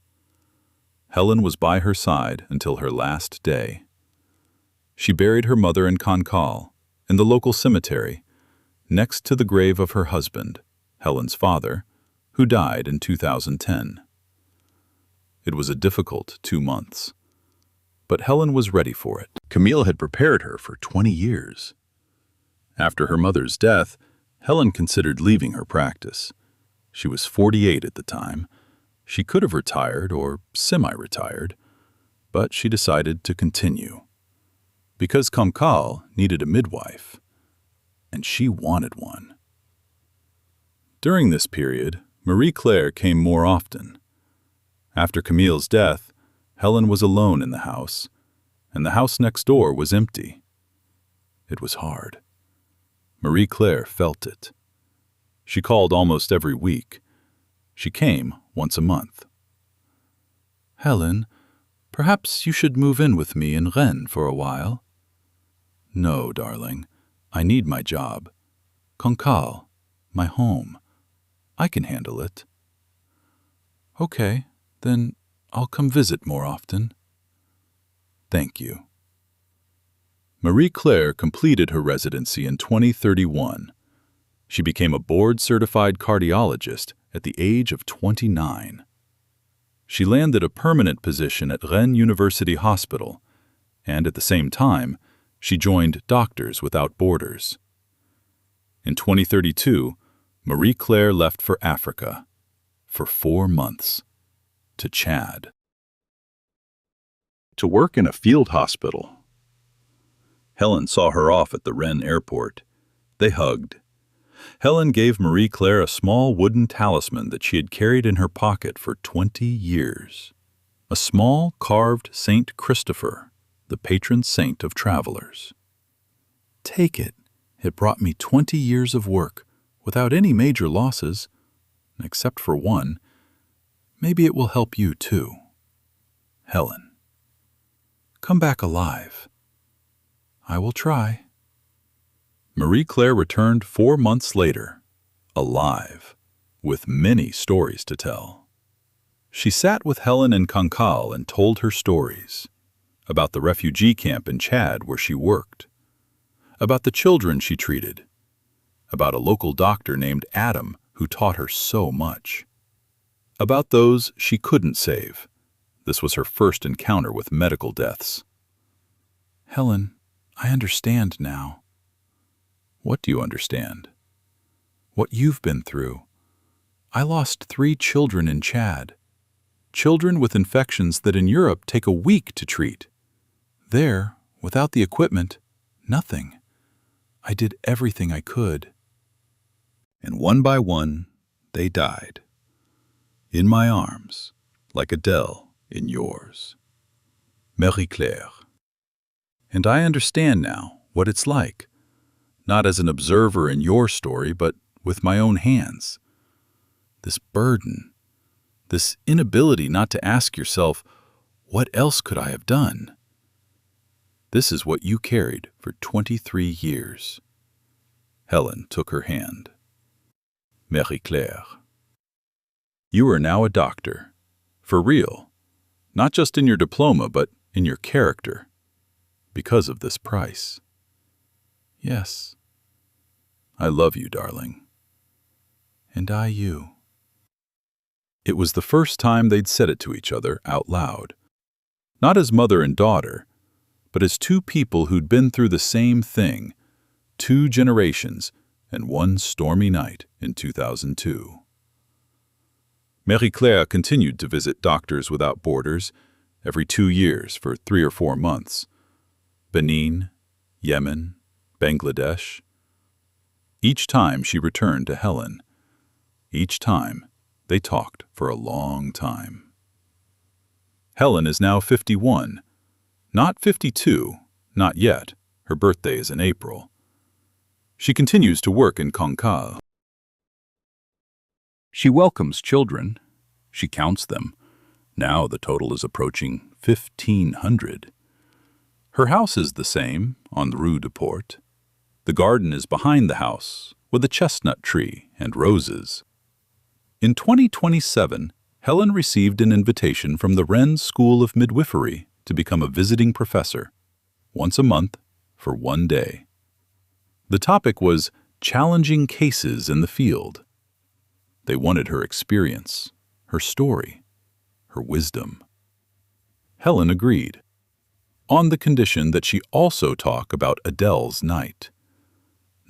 Helen was by her side until her last day. She buried her mother in Cancal, in the local cemetery, next to the grave of her husband, Helen's father, who died in 2010. It was a difficult 2 months, but Helen was ready for it. Camille had prepared her for 20 years. After her mother's death, Helen considered leaving her practice. She was 48 at the time. She could have retired or semi-retired, but she decided to continue. Because Cancal needed a midwife, and she wanted one. During this period, Marie Claire came more often. After Camille's death, Helen was alone in the house, and the house next door was empty. It was hard. Marie Claire felt it. She called almost every week. She came once a month. Helen, perhaps you should move in with me in Rennes for a while. No, darling. I need my job. Cancal, my home. I can handle it. Okay, then I'll come visit more often. Thank you. Marie Claire completed her residency in 2031. She became a board-certified cardiologist at the age of 29. She landed a permanent position at Rennes University Hospital, and at the same time, she joined Doctors Without Borders. In 2032, Marie Claire left for Africa for 4 months, to Chad, to work in a field hospital. Helen saw her off at the Rennes airport. They hugged. Helen gave Marie Claire a small wooden talisman that she had carried in her pocket for 20 years. A small carved Saint Christopher, the patron saint of travelers. Take it. It brought me 20 years of work without any major losses, except for one. Maybe it will help you too. Helen. Come back alive. I will try. Marie Claire returned 4 months later, alive, with many stories to tell. She sat with Helen in Cancal and told her stories about the refugee camp in Chad where she worked, about the children she treated, about a local doctor named Adam who taught her so much, about those she couldn't save. This was her first encounter with medical deaths. Helen, I understand now. What do you understand? What you've been through. I lost 3 children in Chad. Children with infections that in Europe take a week to treat. There, without the equipment, nothing. I did everything I could. And one by one, they died. In my arms, like Adèle in yours. Marie Claire. And I understand now what it's like, not as an observer in your story, but with my own hands. This burden, this inability not to ask yourself, what else could I have done? This is what you carried for 23 years. Helen took her hand. Marie Claire. You are now a doctor, For real. Not just in your diploma, but in your character. Because of this price. Yes. I love you, darling. And I you. It was the first time they'd said it to each other out loud. Not as mother and daughter, but as two people who'd been through the same thing, 2 generations and one stormy night in 2002. Marie-Claire continued to visit Doctors Without Borders every 2 years for 3 or 4 months. Benin, Yemen, Bangladesh. Each time she returned to Helen. Each time they talked for a long time. Helen is now 51. Not 52, not yet. Her birthday is in April. She continues to work in Cancal. She welcomes children. She counts them. Now the total is approaching 1,500. Her house is the same, on the Rue de Port. The garden is behind the house, with a chestnut tree and roses. In 2027, Helen received an invitation from the Rennes School of Midwifery to become a visiting professor, once a month for 1 day. The topic was challenging cases in the field. They wanted her experience, her story, her wisdom. Helen agreed, on the condition that she also talk about Adele's night.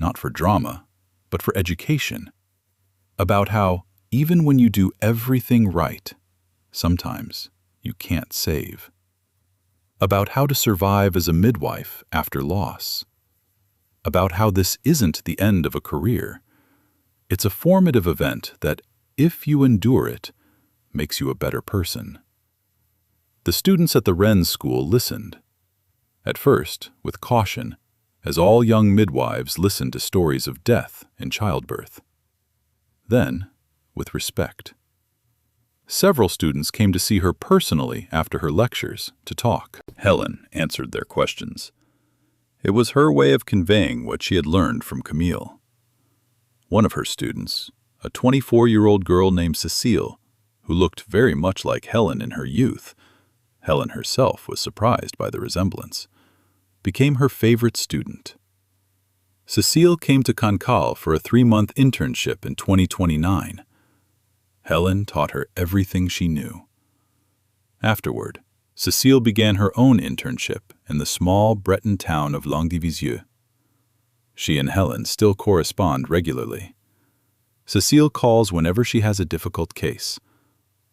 Not for drama, but for education. About how, even when you do everything right, sometimes you can't save. About how to survive as a midwife after loss. About how this isn't the end of a career. It's a formative event that, if you endure it, makes you a better person. The students at the Rennes School listened. At first, with caution, as all young midwives listened to stories of death in childbirth. Then, with respect. Several students came to see her personally after her lectures to talk. Helen answered their questions. It was her way of conveying what she had learned from Camille. One of her students, a 24-year-old girl named Cécile, who looked very much like Helen in her youth, Helen herself was surprised by the resemblance, became her favorite student. Cécile came to Cancal for a 3-month internship in 2029. Helen taught her everything she knew. Afterward, Cécile began her own internship in the small Breton town of Landivisieux. She and Helen still correspond regularly. Cécile calls whenever she has a difficult case.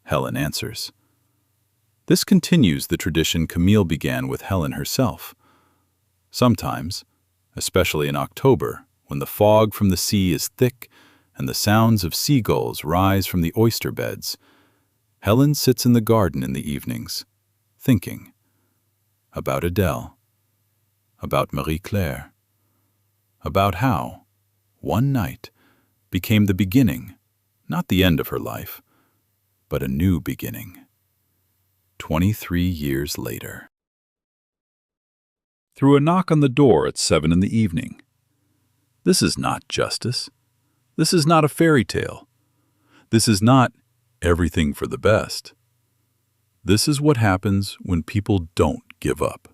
Helen answers. This continues the tradition Camille began with Helen herself. Sometimes, especially in October, when the fog from the sea is thick and the sounds of seagulls rise from the oyster beds, Helen sits in the garden in the evenings, thinking about Adele, about Marie-Claire, about how, one night, became the beginning, not the end of her life, but a new beginning. 23 years later. Through a knock on the door at 7 in the evening. This is not justice. This is not a fairy tale. This is not everything for the best. This is what happens when people don't give up.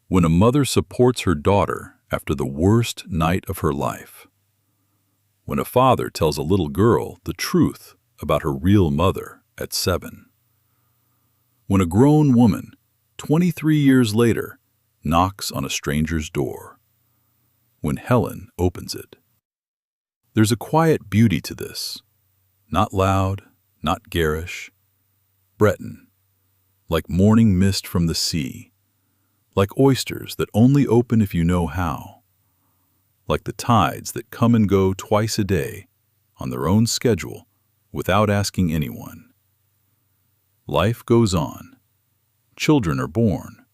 When a mother supports her daughter after the worst night of her life. When a father tells a little girl the truth about her real mother at 7. When a grown woman, 23 years later, knocks on a stranger's door. When Helen opens it. There's a quiet beauty to this. Not loud, not garish. Breton, like morning mist from the sea. Like oysters that only open if you know how. Like the tides that come and go twice a day, on their own schedule, without asking anyone. Life goes on. Children are born.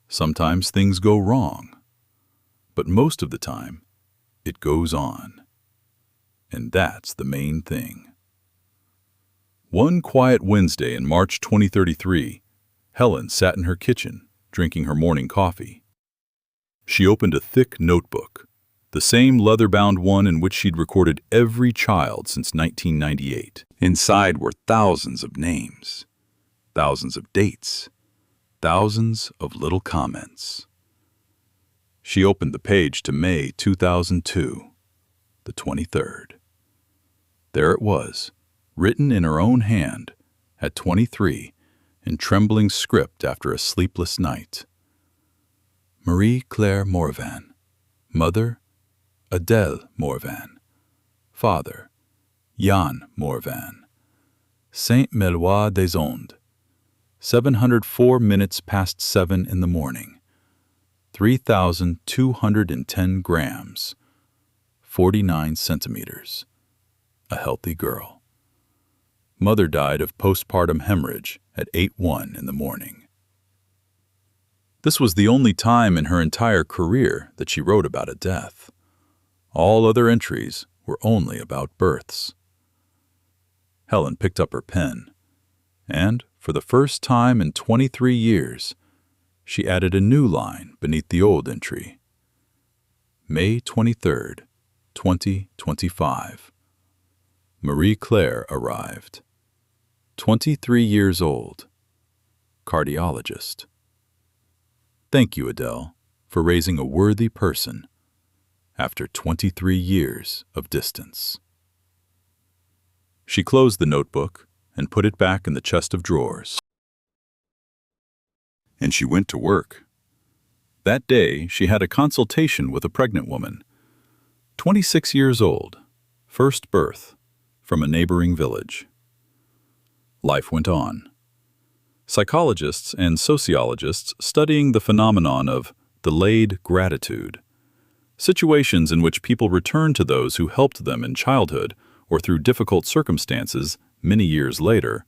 Sometimes things go wrong. But most of the time, it goes on. And that's the main thing. One quiet Wednesday in March 2033, Helen sat in her kitchen, drinking her morning coffee. She opened a thick notebook, the same leather-bound one in which she'd recorded every child since 1998. Inside were thousands of names, thousands of dates, thousands of little comments. She opened the page to May 2002, the 23rd. There it was, written in her own hand, at 23, in trembling script after a sleepless night. Marie-Claire Morvan. Mother, Adèle Morvan. Father, Jan Morvan. Saint-Mélois des Ondes. 704 minutes past 7 in the morning. 3,210 grams. 49 centimeters. A healthy girl. Mother died of postpartum hemorrhage at 8:01 in the morning. This was the only time in her entire career that she wrote about a death. All other entries were only about births. Helen picked up her pen, and, for the first time in 23 years, she added a new line beneath the old entry. May 23rd, 2025. Marie-Claire arrived. 23 years old. Cardiologist. Thank you, Adèle, for raising a worthy person after 23 years of distance. She closed the notebook and put it back in the chest of drawers. And she went to work. That day, she had a consultation with a pregnant woman, 26 years old, first birth, from a neighboring village. Life went on. Psychologists and sociologists studying the phenomenon of delayed gratitude, situations in which people return to those who helped them in childhood or through difficult circumstances many years later,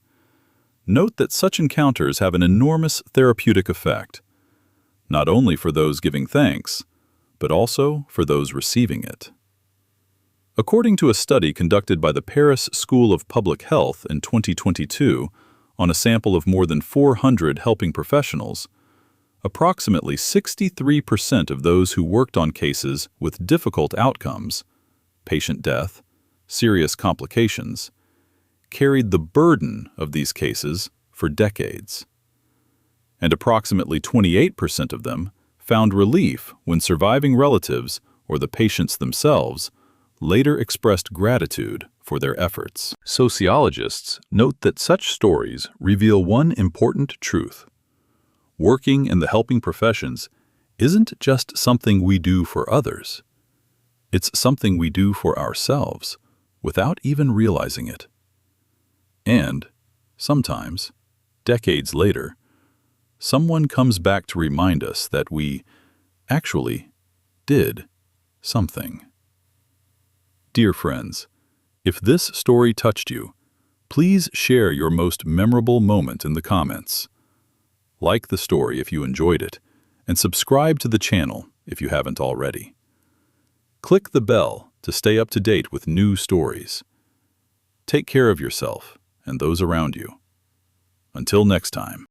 note that such encounters have an enormous therapeutic effect, not only for those giving thanks, but also for those receiving it. According to a study conducted by the Paris School of Public Health in 2022 on a sample of more than 400 helping professionals, approximately 63% of those who worked on cases with difficult outcomes, patient death, serious complications, carried the burden of these cases for decades. And approximately 28% of them found relief when surviving relatives or the patients themselves later expressed gratitude for their efforts. Sociologists note that such stories reveal one important truth. Working in the helping professions isn't just something we do for others. It's something we do for ourselves without even realizing it. And, sometimes, decades later, someone comes back to remind us that we actually did something. Dear friends, if this story touched you, please share your most memorable moment in the comments. Like the story if you enjoyed it, and subscribe to the channel if you haven't already. Click the bell to stay up to date with new stories. Take care of yourself and those around you. Until next time.